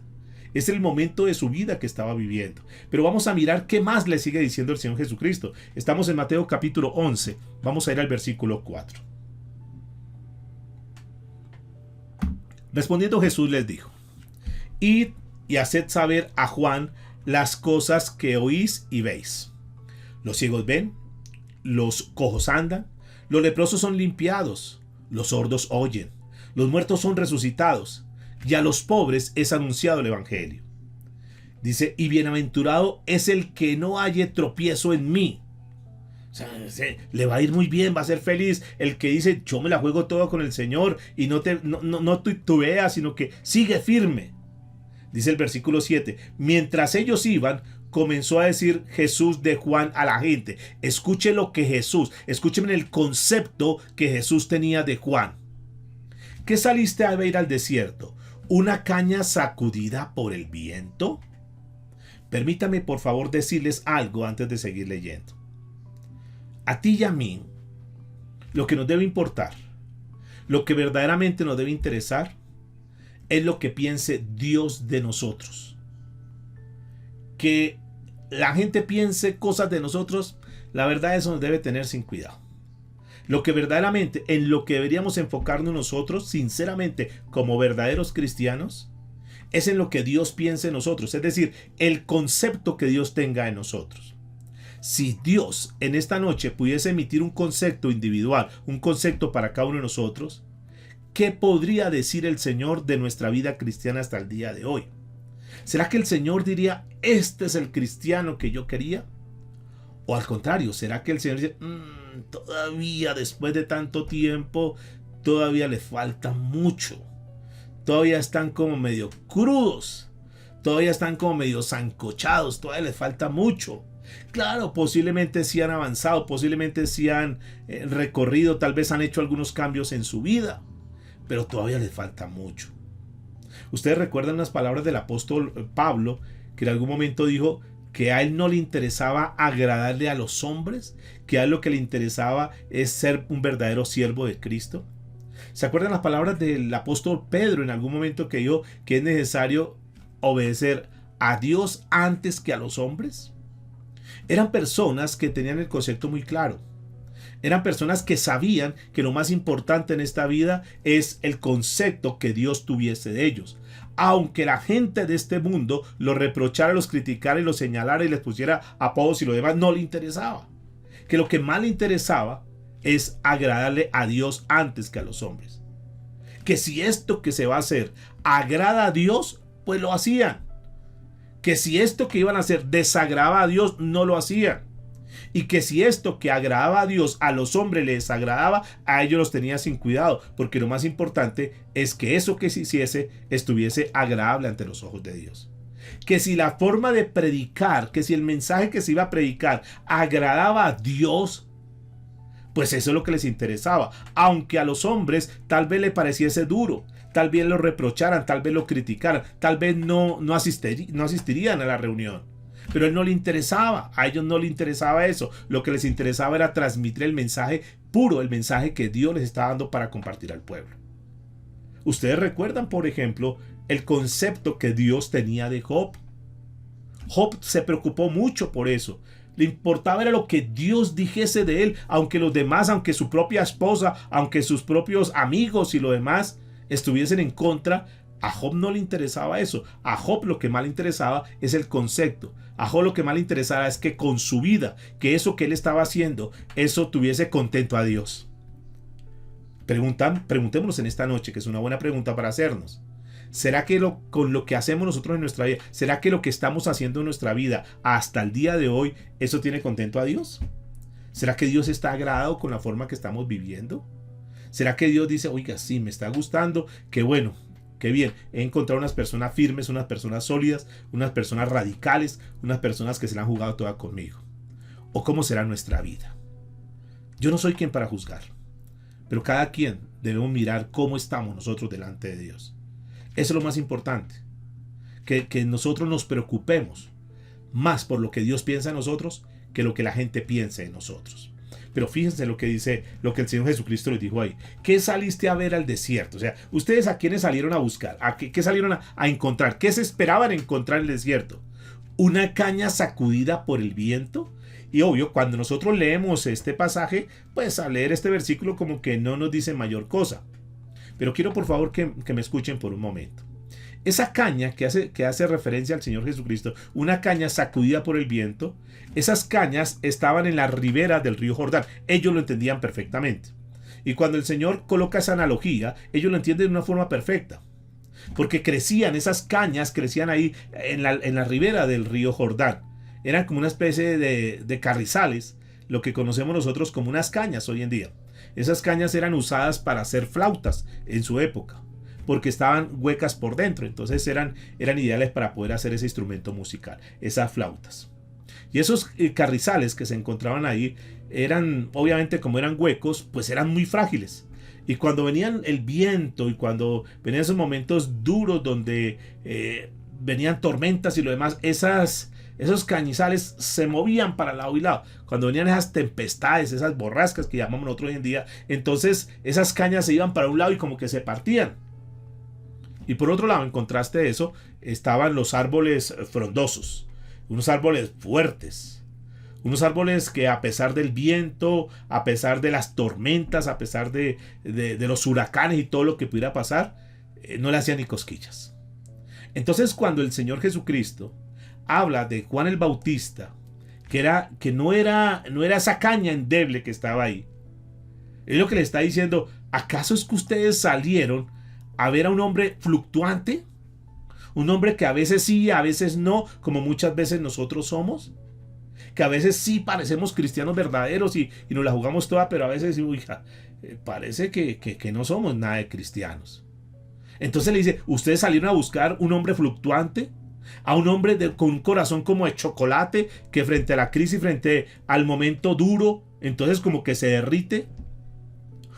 Speaker 1: Es el momento de su vida que estaba viviendo. Pero vamos a mirar qué más le sigue diciendo el Señor Jesucristo. Estamos en Mateo capítulo 11. Vamos a ir al versículo 4. Respondiendo Jesús les dijo, id y haced saber a Juan las cosas que oís y veis. Los ciegos ven, los cojos andan, los leprosos son limpiados, los sordos oyen, los muertos son resucitados, y a los pobres es anunciado el evangelio. Dice, y bienaventurado es el que no halle tropiezo en mí. O sea, le va a ir muy bien, va a ser feliz. El que dice, yo me la juego todo con el Señor y no titubeas, sino que sigue firme. Dice el versículo 7, mientras ellos iban, comenzó a decir Jesús de Juan a la gente. Escuchen el concepto que Jesús tenía de Juan. ¿Qué saliste a ver al desierto? ¿Una caña sacudida por el viento? Permítame por favor decirles algo antes de seguir leyendo. A ti y a mí, lo que nos debe importar, lo que verdaderamente nos debe interesar, es lo que piense Dios de nosotros. Que la gente piense cosas de nosotros, la verdad eso nos debe tener sin cuidado. Lo que verdaderamente, en lo que deberíamos enfocarnos nosotros, sinceramente, como verdaderos cristianos, es en lo que Dios piensa en nosotros, es decir, el concepto que Dios tenga en nosotros. Si Dios en esta noche pudiese emitir un concepto individual, un concepto para cada uno de nosotros, ¿qué podría decir el Señor de nuestra vida cristiana hasta el día de hoy? ¿Será que el Señor diría, este es el cristiano que yo quería? O al contrario, ¿será que el Señor dice, todavía después de tanto tiempo, todavía le falta mucho? Todavía están como medio crudos, todavía están como medio sancochados, todavía les falta mucho. Claro, posiblemente sí han avanzado, posiblemente sí han recorrido, tal vez han hecho algunos cambios en su vida, pero todavía les falta mucho. Ustedes recuerdan las palabras del apóstol Pablo, que en algún momento dijo que a él no le interesaba agradarle a los hombres, que a él lo que le interesaba es ser un verdadero siervo de Cristo. ¿Se acuerdan las palabras del apóstol Pedro en algún momento que dijo que es necesario obedecer a Dios antes que a los hombres? Eran personas que tenían el concepto muy claro. Eran personas que sabían que lo más importante en esta vida es el concepto que Dios tuviese de ellos. Aunque la gente de este mundo los reprochara, los criticara y los señalara y les pusiera apodos y lo demás, no le interesaba. Que lo que más le interesaba es agradarle a Dios antes que a los hombres. Que si esto que se va a hacer agrada a Dios, pues lo hacían. Que si esto que iban a hacer desagradaba a Dios, no lo hacían. Y que si esto que agradaba a Dios a los hombres les desagradaba, a ellos los tenía sin cuidado, porque lo más importante es que eso que se hiciese estuviese agradable ante los ojos de Dios. Que si la forma de predicar, que si el mensaje que se iba a predicar agradaba a Dios, pues eso es lo que les interesaba. Aunque a los hombres tal vez le pareciese duro, tal vez lo reprocharan, tal vez lo criticaran, tal vez no asistirían a la reunión. Pero a él no le interesaba, a ellos no le interesaba eso. Lo que les interesaba era transmitir el mensaje puro, el mensaje que Dios les estaba dando para compartir al pueblo. Ustedes recuerdan, por ejemplo, el concepto que Dios tenía de Job. Job se preocupó mucho por eso. Le importaba era lo que Dios dijese de él, aunque los demás, aunque su propia esposa, aunque sus propios amigos y lo demás estuviesen en contra. A Job no le interesaba eso. A Job lo que más le interesaba es el concepto. A Job lo que más le interesaba es que con su vida, que eso que él estaba haciendo, eso tuviese contento a Dios. Preguntémonos en esta noche, que es una buena pregunta para hacernos. ¿Será que con lo que hacemos nosotros en nuestra vida, será que lo que estamos haciendo en nuestra vida hasta el día de hoy, eso tiene contento a Dios? ¿Será que Dios está agradado con la forma que estamos viviendo? ¿Será que Dios dice, oiga, sí, me está gustando, qué bueno, qué bien, he encontrado unas personas firmes, unas personas sólidas, unas personas radicales, unas personas que se la han jugado toda conmigo? ¿O cómo será nuestra vida? Yo no soy quien para juzgar, pero cada quien debemos mirar cómo estamos nosotros delante de Dios. Eso es lo más importante, que nosotros nos preocupemos más por lo que Dios piensa en nosotros que lo que la gente piense en nosotros. Pero fíjense lo que dice, lo que el Señor Jesucristo les dijo ahí. ¿Qué saliste a ver al desierto? O sea, ¿ustedes a quiénes salieron a buscar? ¿A qué salieron a encontrar? ¿Qué se esperaban encontrar en el desierto? ¿Una caña sacudida por el viento? Y obvio, cuando nosotros leemos este pasaje, pues al leer este versículo como que no nos dice mayor cosa. Pero quiero por favor que me escuchen por un momento. Esa caña que hace referencia al Señor Jesucristo, una caña sacudida por el viento, esas cañas estaban en la ribera del río Jordán. Ellos lo entendían perfectamente. Y cuando el Señor coloca esa analogía, ellos lo entienden de una forma perfecta. Porque esas cañas crecían ahí en la ribera del río Jordán. Eran como una especie de carrizales, lo que conocemos nosotros como unas cañas hoy en día. Esas cañas eran usadas para hacer flautas en su época, porque estaban huecas por dentro, entonces eran ideales para poder hacer ese instrumento musical, esas flautas. Y esos carrizales que se encontraban ahí eran, obviamente como eran huecos, pues eran muy frágiles. Y cuando venían el viento y cuando venían esos momentos duros donde venían tormentas y lo demás, esos cañizales se movían para lado y lado. Cuando venían esas tempestades, esas borrascas que llamamos nosotros hoy en día, entonces esas cañas se iban para un lado y como que se partían. Y por otro lado, en contraste de eso, estaban los árboles frondosos, unos árboles fuertes, unos árboles que a pesar del viento, a pesar de las tormentas, a pesar de los huracanes y todo lo que pudiera pasar, no le hacían ni cosquillas. Entonces cuando el Señor Jesucristo habla de Juan el Bautista, que no era esa caña endeble que estaba ahí, es lo que le está diciendo, ¿acaso es que ustedes salieron a ver a un hombre fluctuante? Un hombre que a veces sí, a veces no, como muchas veces nosotros somos. Que a veces sí parecemos cristianos verdaderos y nos la jugamos toda, pero a veces uy, parece que no somos nada de cristianos. Entonces le dice, ustedes salieron a buscar un hombre fluctuante, a un hombre con un corazón como de chocolate, que frente a la crisis, frente al momento duro, entonces como que se derrite.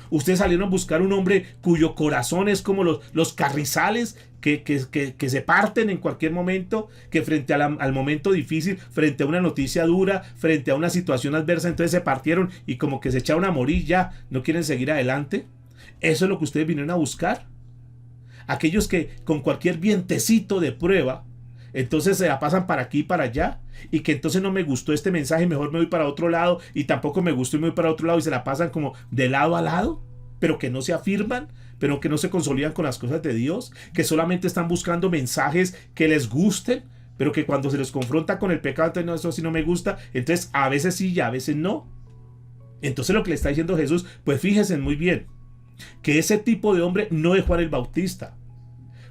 Speaker 1: Ustedes salieron a buscar un hombre cuyo corazón es como los carrizales que se parten en cualquier momento, que frente al momento difícil, frente a una noticia dura, frente a una situación adversa, entonces se partieron y como que se echaron a morir, ya no quieren seguir adelante. Eso es lo que ustedes vinieron a buscar. Aquellos que con cualquier vientecito de prueba, entonces se la pasan para aquí y para allá, y que entonces no me gustó este mensaje, mejor me voy para otro lado, y tampoco me gustó y me voy para otro lado, y se la pasan como de lado a lado, pero que no se afirman, pero que no se consolidan con las cosas de Dios, que solamente están buscando mensajes que les gusten, pero que cuando se les confronta con el pecado, entonces no, eso sí no me gusta, entonces a veces sí y a veces no. Entonces lo que le está diciendo Jesús, pues fíjense muy bien, que ese tipo de hombre no es Juan el Bautista.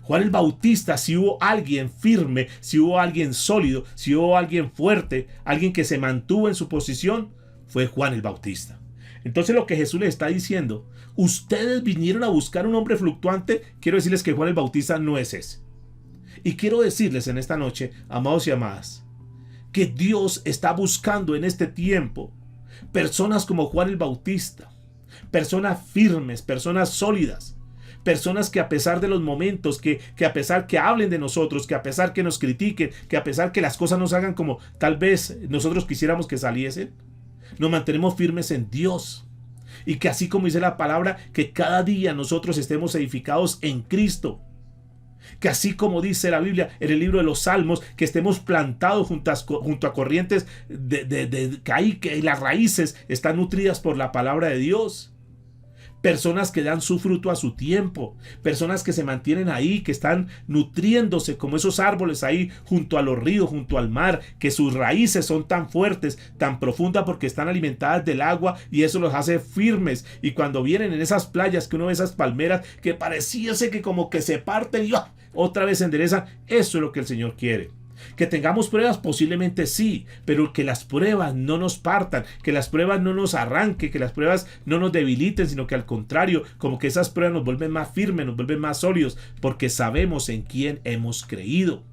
Speaker 1: Juan el Bautista, si hubo alguien firme, si hubo alguien sólido, si hubo alguien fuerte, alguien que se mantuvo en su posición, fue Juan el Bautista. Entonces lo que Jesús les está diciendo, ustedes vinieron a buscar un hombre fluctuante, quiero decirles que Juan el Bautista no es ese. Y quiero decirles en esta noche, amados y amadas, que Dios está buscando en este tiempo personas como Juan el Bautista, personas firmes, personas sólidas, personas que a pesar de los momentos, que a pesar que hablen de nosotros, que a pesar que nos critiquen, que a pesar que las cosas nos hagan como tal vez nosotros quisiéramos que saliesen, nos mantenemos firmes en Dios. Y que así como dice la palabra, que cada día nosotros estemos edificados en Cristo. Que así como dice la Biblia en el libro de los Salmos, que estemos plantados junto a corrientes que las raíces están nutridas por la palabra de Dios. Personas que dan su fruto a su tiempo, personas que se mantienen ahí, que están nutriéndose como esos árboles ahí junto a los ríos, junto al mar, que sus raíces son tan fuertes, tan profundas porque están alimentadas del agua y eso los hace firmes. Y cuando vienen en esas playas que uno ve esas palmeras que parecíase que como que se parten y otra vez se enderezan, eso es lo que el Señor quiere. Que tengamos pruebas, posiblemente sí, pero que las pruebas no nos partan, que las pruebas no nos arranquen, que las pruebas no nos debiliten, sino que al contrario, como que esas pruebas nos vuelven más firmes, nos vuelven más sólidos, porque sabemos en quién hemos creído.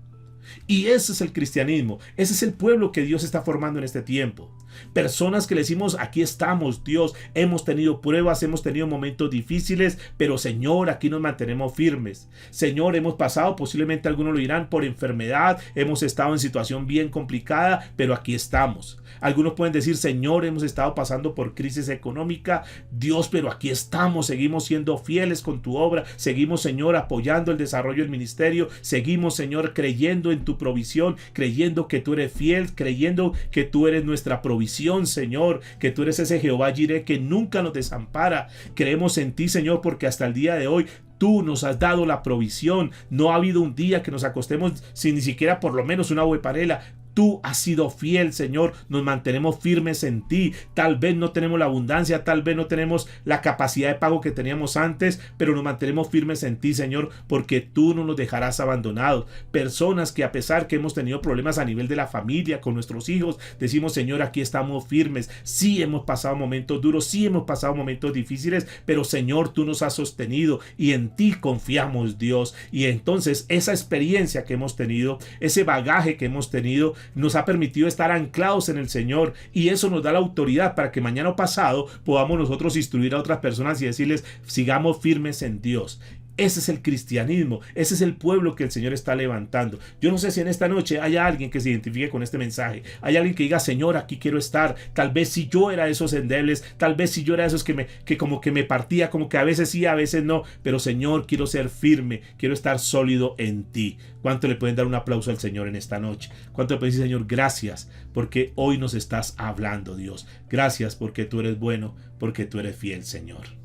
Speaker 1: Y ese es el cristianismo, ese es el pueblo que Dios está formando en este tiempo. Personas que le decimos, aquí estamos Dios, hemos tenido pruebas, hemos tenido momentos difíciles, pero Señor, aquí nos mantenemos firmes. Señor, hemos pasado, posiblemente algunos lo dirán, por enfermedad, hemos estado en situación bien complicada, pero aquí estamos. Algunos pueden decir, Señor, hemos estado pasando por crisis económica, Dios, pero aquí estamos, seguimos siendo fieles con tu obra, seguimos, Señor, apoyando el desarrollo del ministerio, seguimos, Señor, creyendo en tu provisión, creyendo que tú eres fiel, creyendo que tú eres nuestra provisión, Señor, que tú eres ese Jehová Jireh que nunca nos desampara. Creemos en ti, Señor, porque hasta el día de hoy tú nos has dado la provisión. No ha habido un día que nos acostemos sin ni siquiera por lo menos una hueparela. Tú has sido fiel, Señor, nos mantenemos firmes en ti. Tal vez no tenemos la abundancia, tal vez no tenemos la capacidad de pago que teníamos antes, pero nos mantenemos firmes en ti, Señor, porque tú no nos dejarás abandonados. Personas que a pesar que hemos tenido problemas a nivel de la familia, con nuestros hijos, decimos, Señor, aquí estamos firmes. Sí hemos pasado momentos duros, sí hemos pasado momentos difíciles, pero Señor, tú nos has sostenido y en ti confiamos, Dios. Y entonces esa experiencia que hemos tenido, ese bagaje que hemos tenido, nos ha permitido estar anclados en el Señor, y eso nos da la autoridad para que mañana o pasado podamos nosotros instruir a otras personas y decirles, sigamos firmes en Dios. Ese es el cristianismo, ese es el pueblo que el Señor está levantando. Yo no sé si en esta noche hay alguien que se identifique con este mensaje, hay alguien que diga, Señor, aquí quiero estar. Tal vez si yo era de esos endebles, tal vez si yo era de esos que como que me partía, como que a veces sí, a veces no, pero Señor, quiero ser firme, quiero estar sólido en ti. ¿Cuánto le pueden dar un aplauso al Señor en esta noche? ¿Cuánto le pueden decir, Señor, gracias porque hoy nos estás hablando, Dios? Gracias porque tú eres bueno, porque tú eres fiel, Señor.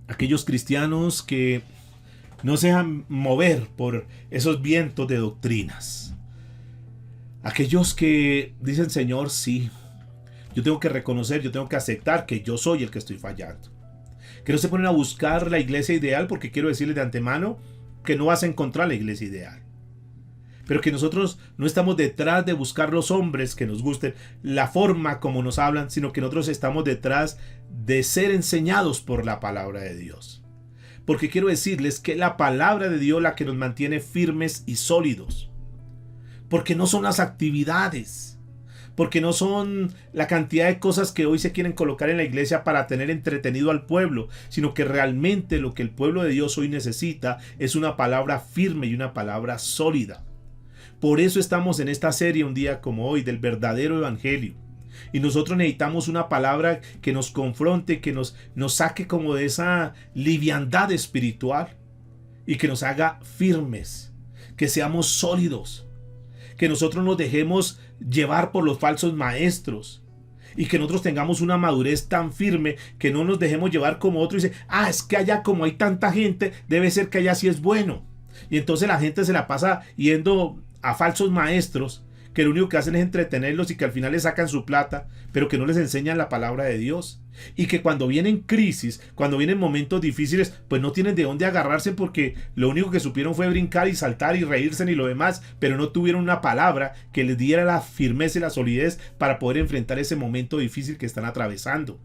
Speaker 1: Aquellos cristianos que no se dejan mover por esos vientos de doctrinas. Aquellos que dicen, Señor, sí, yo tengo que reconocer, yo tengo que aceptar que yo soy el que estoy fallando. que no se ponen a buscar la iglesia ideal, porque quiero decirles de antemano que no vas a encontrar la iglesia ideal. Pero que nosotros no estamos detrás de buscar los hombres que nos gusten, la forma como nos hablan, sino que nosotros estamos detrás de ser enseñados por la palabra de Dios. Porque quiero decirles que la palabra de Dios la que nos mantiene firmes y sólidos. Porque no son las actividades, porque no son la cantidad de cosas que hoy se quieren colocar en la iglesia para tener entretenido al pueblo, sino que realmente lo que el pueblo de Dios hoy necesita es una palabra firme y una palabra sólida. Por eso estamos en esta serie un día como hoy del verdadero evangelio. Y nosotros necesitamos una palabra que nos confronte, que nos saque como de esa liviandad espiritual y que nos haga firmes, que seamos sólidos, que nosotros nos dejemos llevar por los falsos maestros y que nosotros tengamos una madurez tan firme que no nos dejemos llevar como otro y dice, es que allá como hay tanta gente, debe ser que allá sí es bueno. Y entonces la gente se la pasa yendo a falsos maestros que lo único que hacen es entretenerlos y que al final les sacan su plata, pero que no les enseñan la palabra de Dios. Y que cuando vienen crisis, cuando vienen momentos difíciles, pues no tienen de dónde agarrarse porque lo único que supieron fue brincar y saltar y reírse y lo demás, pero no tuvieron una palabra que les diera la firmeza y la solidez para poder enfrentar ese momento difícil que están atravesando.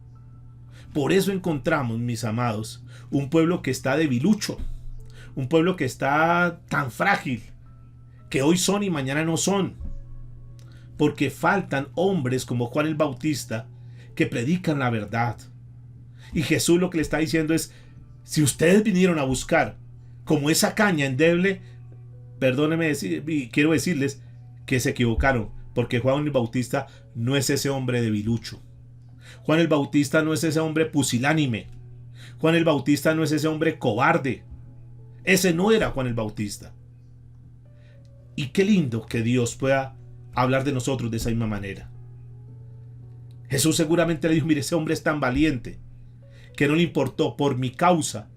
Speaker 1: Por eso encontramos, mis amados, un pueblo que está debilucho, un pueblo que está tan frágil, que hoy son y mañana no son. Porque faltan hombres como Juan el Bautista que predican la verdad. Y Jesús lo que le está diciendo es, si ustedes vinieron a buscar como esa caña endeble, perdónenme y quiero decirles que se equivocaron, porque Juan el Bautista no es ese hombre debilucho. Juan el Bautista no es ese hombre pusilánime. Juan el Bautista no es ese hombre cobarde. Ese no era Juan el Bautista. Y qué lindo que Dios pueda hablar de nosotros de esa misma manera. Jesús seguramente le dijo, mire, ese hombre es tan valiente que no le importó por mi causa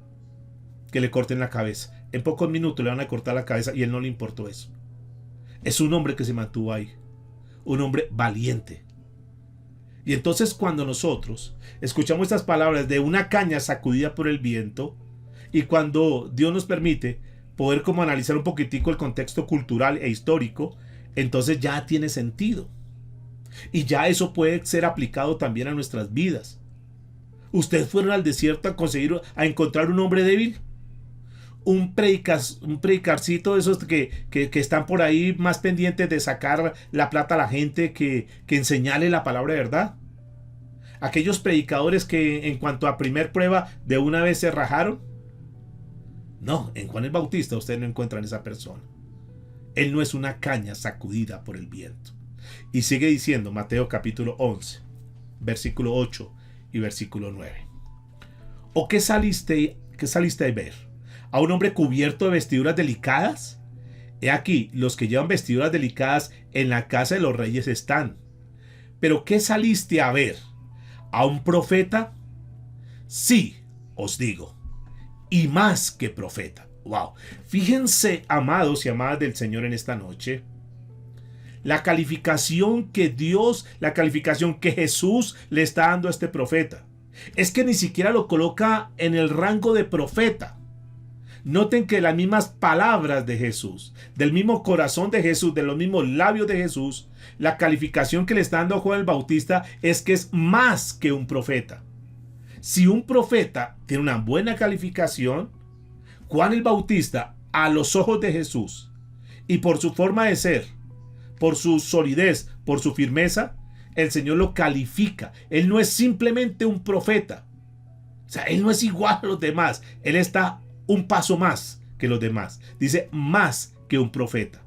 Speaker 1: que le corten la cabeza. En pocos minutos le van a cortar la cabeza y él no le importó eso. Es un hombre que se mantuvo ahí, un hombre valiente. Y entonces cuando nosotros escuchamos estas palabras de una caña sacudida por el viento, y cuando Dios nos permite poder como analizar un poquitico el contexto cultural e histórico, entonces ya tiene sentido. Y ya eso puede ser aplicado también a nuestras vidas. ¿Ustedes fueron al desierto a encontrar un hombre débil? Un predicarcito de esos que están por ahí más pendientes de sacar la plata a la gente que enseñarle la palabra de verdad. Aquellos predicadores que en cuanto a primer prueba de una vez se rajaron. No, en Juan el Bautista ustedes no encuentran esa persona. Él no es una caña sacudida por el viento. Y sigue diciendo Mateo capítulo 11, versículo 8 y versículo 9. ¿O qué saliste a ver? ¿A un hombre cubierto de vestiduras delicadas? He aquí, los que llevan vestiduras delicadas en la casa de los reyes están. ¿Pero qué saliste a ver? ¿A un profeta? Sí, os digo, y más que profeta. Wow. Fíjense, amados y amadas del Señor, en esta noche, la calificación que Dios, la calificación que Jesús le está dando a este profeta. Es que ni siquiera lo coloca en el rango de profeta. Noten que las mismas palabras de Jesús, del mismo corazón de Jesús, de los mismos labios de Jesús, la calificación que le está dando a Juan el Bautista es que es más que un profeta. Si un profeta tiene una buena calificación, Juan el Bautista, a los ojos de Jesús, y por su forma de ser, por su solidez, por su firmeza, el Señor lo califica. Él no es simplemente un profeta. O sea, él no es igual a los demás. Él está un paso más que los demás. Dice, más que un profeta.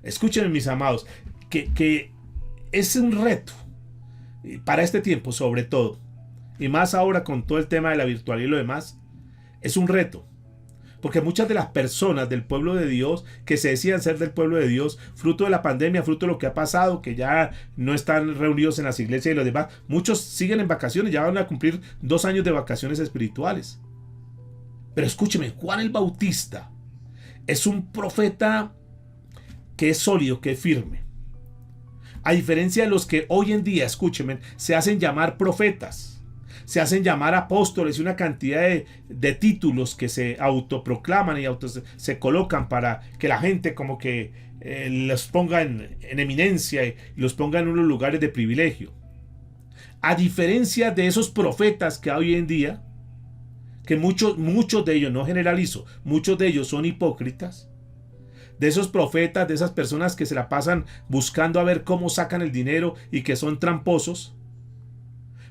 Speaker 1: Escúchenme, mis amados, que es un reto para este tiempo, sobre todo, y más ahora con todo el tema de la virtualidad y lo demás, es un reto. Porque muchas de las personas del pueblo de Dios que se decían ser del pueblo de Dios, fruto de la pandemia, fruto de lo que ha pasado, que ya no están reunidos en las iglesias y los demás, muchos siguen en vacaciones, ya van a cumplir 2 años de vacaciones espirituales. Pero escúcheme, Juan el Bautista es un profeta que es sólido, que es firme. A diferencia de los que hoy en día, escúcheme, se hacen llamar profetas. se hacen llamar apóstoles y una cantidad de títulos que se autoproclaman y se colocan para que la gente como que los ponga en eminencia y los ponga en unos lugares de privilegio. A diferencia de esos profetas que hay hoy en día, que muchos de ellos, no generalizo, muchos de ellos son hipócritas, de esos profetas, de esas personas que se la pasan buscando a ver cómo sacan el dinero y que son tramposos,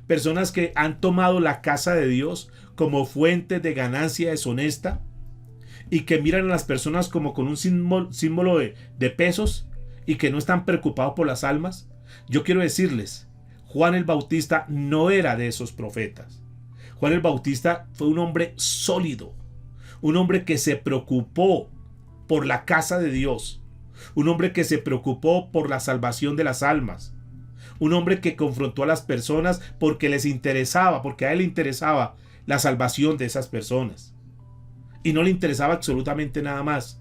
Speaker 1: personas que han tomado la casa de Dios como fuente de ganancia deshonesta y que miran a las personas como con un símbolo de pesos y que no están preocupados por las almas. Yo quiero decirles, Juan el Bautista no era de esos profetas. Juan el Bautista fue un hombre sólido, un hombre que se preocupó por la casa de Dios, un hombre que se preocupó por la salvación de las almas, un hombre que confrontó a las personas porque les interesaba, porque a él le interesaba la salvación de esas personas. Y no le interesaba absolutamente nada más.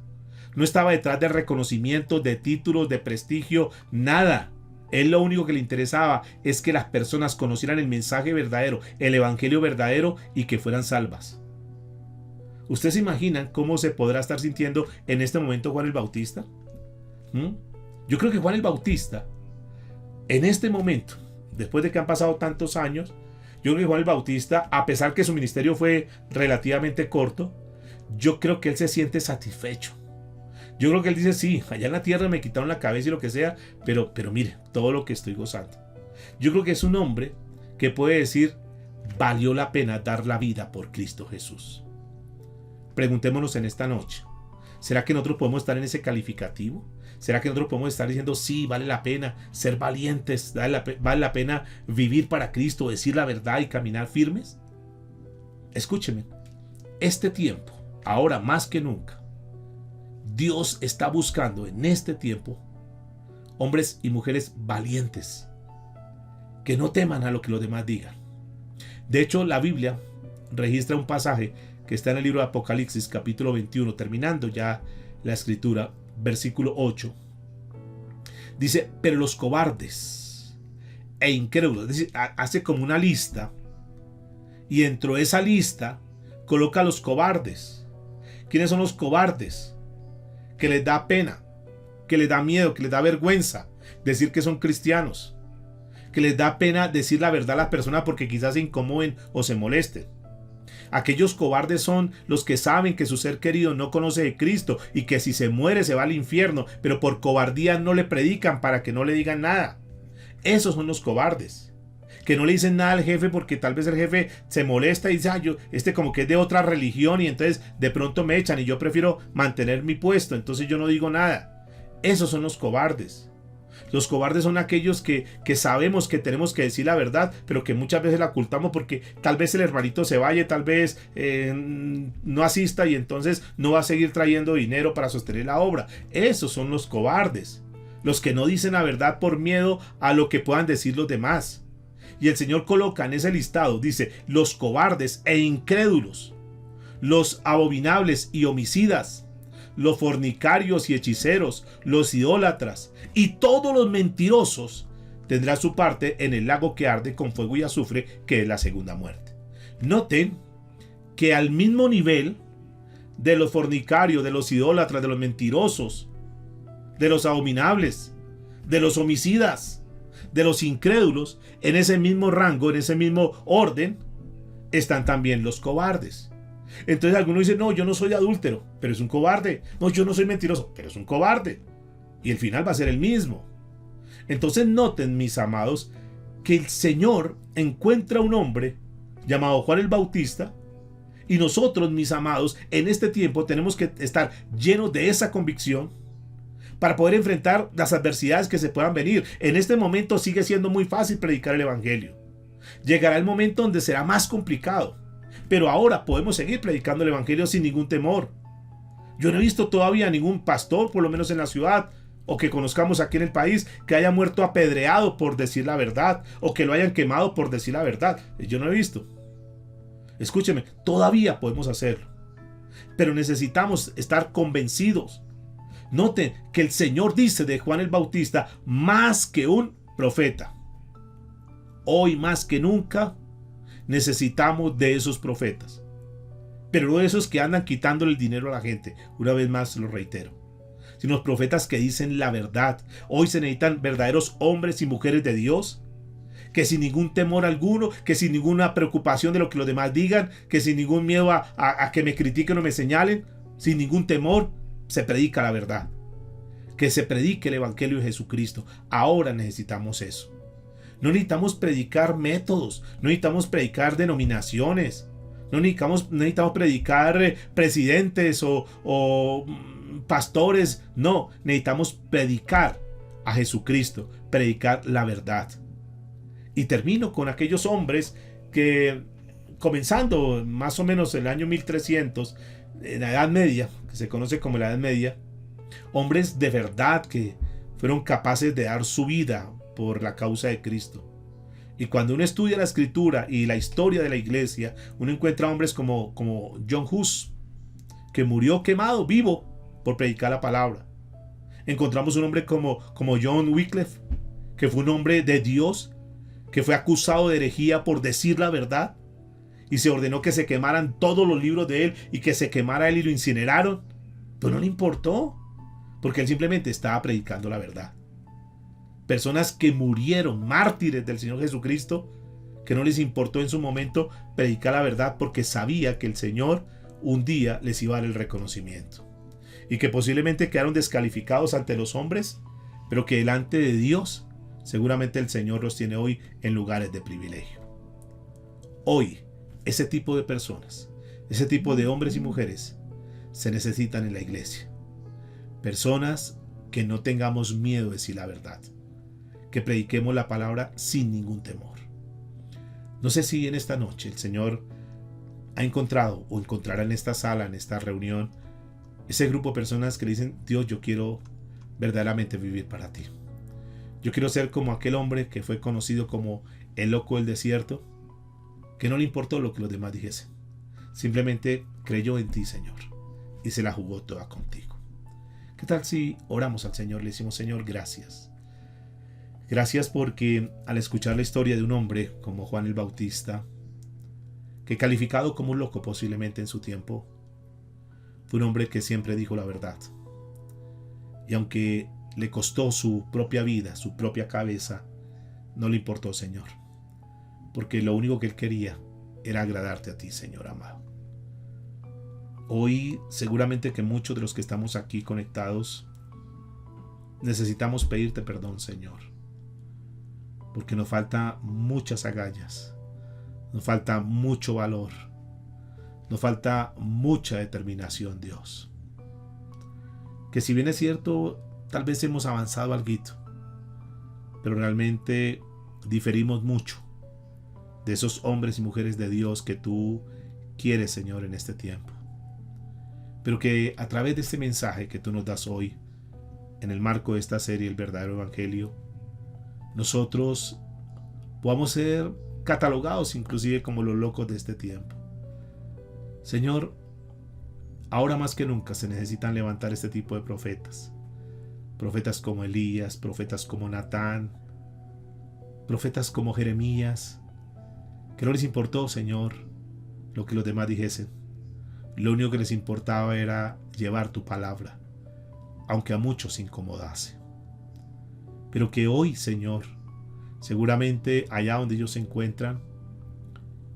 Speaker 1: No estaba detrás de reconocimientos, de títulos, de prestigio, nada. Él lo único que le interesaba es que las personas conocieran el mensaje verdadero, el evangelio verdadero y que fueran salvas. ¿Ustedes se imaginan cómo se podrá estar sintiendo en este momento Juan el Bautista? Yo creo que Juan el Bautista, en este momento, después de que han pasado tantos años, yo creo que Juan el Bautista, a pesar que su ministerio fue relativamente corto, yo creo que él se siente satisfecho. Yo creo que él dice, sí, allá en la tierra me quitaron la cabeza y lo que sea, pero mire, todo lo que estoy gozando. Yo creo que es un hombre que puede decir, valió la pena dar la vida por Cristo Jesús. Preguntémonos en esta noche, ¿será que nosotros podemos estar en ese calificativo? ¿Será que nosotros podemos estar diciendo, sí, vale la pena ser valientes, vale la pena vivir para Cristo, decir la verdad y caminar firmes? Escúcheme, este tiempo, ahora más que nunca, Dios está buscando en este tiempo hombres y mujeres valientes, que no teman a lo que los demás digan. De hecho, la Biblia registra un pasaje que está en el libro de Apocalipsis, capítulo 21, terminando ya la escritura, versículo 8. Dice, pero los cobardes e incrédulos, es decir, hace como una lista, y dentro de esa lista coloca a los cobardes. ¿Quiénes son los cobardes? Que les da pena, que les da miedo, que les da vergüenza decir que son cristianos, que les da pena decir la verdad a la persona porque quizás se incomoden o se molesten. Aquellos cobardes son los que saben que su ser querido no conoce de Cristo y que si se muere se va al infierno, pero por cobardía no le predican para que no le digan nada. Esos son los cobardes, que no le dicen nada al jefe porque tal vez el jefe se molesta y dice, como que es de otra religión y entonces de pronto me echan y yo prefiero mantener mi puesto, entonces yo no digo nada. Esos son los cobardes. Los cobardes son aquellos que sabemos que tenemos que decir la verdad, pero que muchas veces la ocultamos porque tal vez el hermanito se vaya, tal vez no asista y entonces no va a seguir trayendo dinero para sostener la obra. Esos son los cobardes, los que no dicen la verdad por miedo a lo que puedan decir los demás. Y el Señor coloca en ese listado, dice, los cobardes e incrédulos, los abominables y homicidas, los fornicarios y hechiceros, los idólatras y todos los mentirosos tendrá su parte en el lago que arde con fuego y azufre, que es la segunda muerte. Noten que al mismo nivel de los fornicarios, de los idólatras, de los mentirosos, de los abominables, de los homicidas, de los incrédulos, en ese mismo rango, en ese mismo orden, están también los cobardes. Entonces algunos dicen, no, yo no soy adúltero, pero es un cobarde. No, yo no soy mentiroso, pero es un cobarde. Y el final va a ser el mismo. Entonces noten, mis amados, que el Señor encuentra un hombre llamado Juan el Bautista, y nosotros, mis amados, en este tiempo tenemos que estar llenos de esa convicción para poder enfrentar las adversidades que se puedan venir. En este momento sigue siendo muy fácil predicar el evangelio. Llegará el momento donde será más complicado, pero ahora podemos seguir predicando el evangelio sin ningún temor. Yo no he visto todavía ningún pastor, por lo menos en la ciudad, o que conozcamos aquí en el país, que haya muerto apedreado por decir la verdad, o que lo hayan quemado por decir la verdad. Yo no he visto. Escúcheme, todavía podemos hacerlo, pero necesitamos estar convencidos. Noten que el Señor dice de Juan el Bautista, más que un profeta. Hoy más que nunca Necesitamos de esos profetas. Pero no de esos que andan quitándole el dinero a la gente. Una vez más lo reitero. Sino los profetas que dicen la verdad. Hoy se necesitan verdaderos hombres y mujeres de Dios, que sin ningún temor alguno, que sin ninguna preocupación de lo que los demás digan, que sin ningún miedo a que me critiquen o me señalen, sin ningún temor, se predica la verdad. Que se predique el Evangelio de Jesucristo. Ahora necesitamos eso. No necesitamos predicar métodos, no necesitamos predicar denominaciones, no necesitamos predicar presidentes o pastores. No, necesitamos predicar a Jesucristo, predicar la verdad. Y termino con aquellos hombres que, comenzando más o menos en el año 1300, en la Edad Media, que se conoce como la Edad Media, hombres de verdad que fueron capaces de dar su vida por la causa de Cristo. Y cuando uno estudia la escritura y la historia de la iglesia, uno encuentra hombres como John Hus, que murió quemado vivo por predicar la palabra. Encontramos un hombre como John Wycliffe, que fue un hombre de Dios, que fue acusado de herejía por decir la verdad, y se ordenó que se quemaran todos los libros de él y que se quemara él y lo incineraron. Pero no le importó, porque él simplemente estaba predicando la verdad. Personas que murieron, mártires del Señor Jesucristo, que no les importó en su momento predicar la verdad porque sabía que el Señor un día les iba a dar el reconocimiento. Y que posiblemente quedaron descalificados ante los hombres, pero que delante de Dios seguramente el Señor los tiene hoy en lugares de privilegio. Hoy, ese tipo de personas, ese tipo de hombres y mujeres se necesitan en la iglesia. Personas que no tengamos miedo de decir la verdad, que prediquemos la palabra sin ningún temor. No sé si en esta noche el Señor ha encontrado o encontrará en esta sala, en esta reunión, ese grupo de personas que le dicen: Dios, yo quiero verdaderamente vivir para ti. Yo quiero ser como aquel hombre que fue conocido como el loco del desierto, que no le importó lo que los demás dijesen. Simplemente creyó en ti, Señor, y se la jugó toda contigo. ¿Qué tal si oramos al Señor? Le decimos: Señor, gracias. Gracias porque al escuchar la historia de un hombre como Juan el Bautista, que calificado como un loco posiblemente en su tiempo, fue un hombre que siempre dijo la verdad. Y aunque le costó su propia vida, su propia cabeza, no le importó, Señor, porque lo único que él quería era agradarte a ti, Señor amado. Hoy seguramente que muchos de los que estamos aquí conectados necesitamos pedirte perdón, Señor, porque nos falta muchas agallas, nos falta mucho valor, nos falta mucha determinación, Dios. Que si bien es cierto, tal vez hemos avanzado alguito, pero realmente diferimos mucho de esos hombres y mujeres de Dios que tú quieres, Señor, en este tiempo. Pero que a través de este mensaje que tú nos das hoy, en el marco de esta serie El Verdadero Evangelio, nosotros podamos ser catalogados inclusive como los locos de este tiempo. Señor, ahora más que nunca se necesitan levantar este tipo de profetas. Profetas como Elías, profetas como Natán, profetas como Jeremías, que no les importó, Señor, lo que los demás dijesen. Lo único que les importaba era llevar tu palabra, aunque a muchos incomodase. Pero que hoy, Señor, seguramente allá donde ellos se encuentran,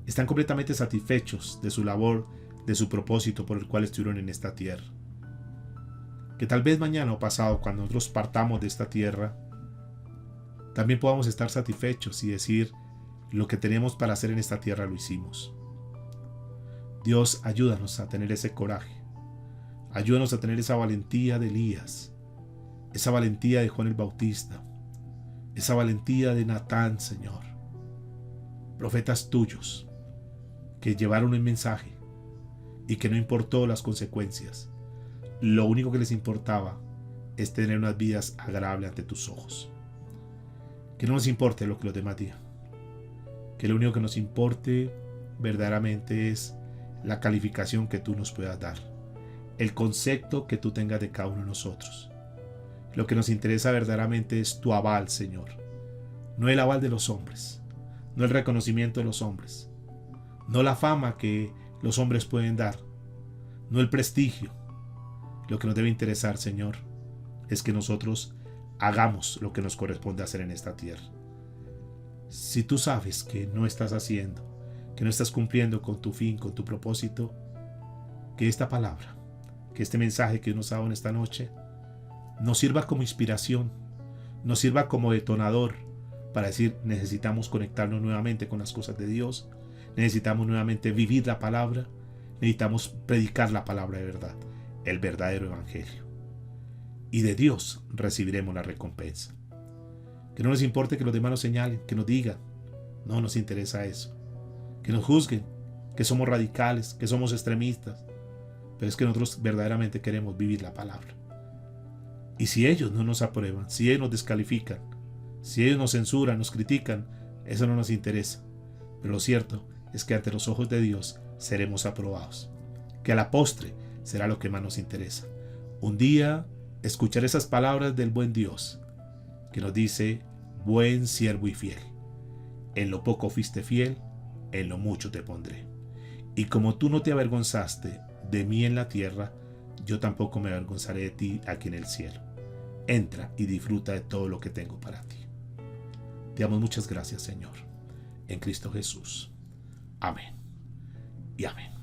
Speaker 1: están completamente satisfechos de su labor, de su propósito por el cual estuvieron en esta tierra. Que tal vez mañana o pasado, cuando nosotros partamos de esta tierra, también podamos estar satisfechos y decir: lo que teníamos para hacer en esta tierra lo hicimos. Dios, ayúdanos a tener ese coraje. Ayúdanos a tener esa valentía de Elías, esa valentía de Juan el Bautista, esa valentía de Natán, Señor. Profetas tuyos que llevaron el mensaje y que no importó las consecuencias. Lo único que les importaba es tener unas vidas agradables ante tus ojos. Que no nos importe lo que los demás digan. Que lo único que nos importe verdaderamente es la calificación que tú nos puedas dar, el concepto que tú tengas de cada uno de nosotros. Lo que nos interesa verdaderamente es tu aval, Señor, no el aval de los hombres, no el reconocimiento de los hombres, no la fama que los hombres pueden dar, no el prestigio. Lo que nos debe interesar, Señor, es que nosotros hagamos lo que nos corresponde hacer en esta tierra. Si tú sabes que no estás haciendo, que no estás cumpliendo con tu fin, con tu propósito, que esta palabra, que este mensaje que nos ha dado en esta noche, nos sirva como inspiración, nos sirva como detonador para decir: necesitamos conectarnos nuevamente con las cosas de Dios, necesitamos nuevamente vivir la palabra, necesitamos predicar la palabra de verdad, el verdadero evangelio. Y de Dios recibiremos la recompensa. Que no nos importe que los demás nos señalen, que nos digan, no nos interesa eso. Que nos juzguen, que somos radicales, que somos extremistas, pero es que nosotros verdaderamente queremos vivir la palabra. Y si ellos no nos aprueban, si ellos nos descalifican, si ellos nos censuran, nos critican, eso no nos interesa. Pero lo cierto es que ante los ojos de Dios seremos aprobados. Que a la postre será lo que más nos interesa. Un día escuchar esas palabras del buen Dios que nos dice: buen siervo y fiel. En lo poco fuiste fiel, en lo mucho te pondré. Y como tú no te avergonzaste de mí en la tierra, yo tampoco me avergonzaré de ti aquí en el cielo. Entra y disfruta de todo lo que tengo para ti. Te damos muchas gracias, Señor, en Cristo Jesús. Amén y amén.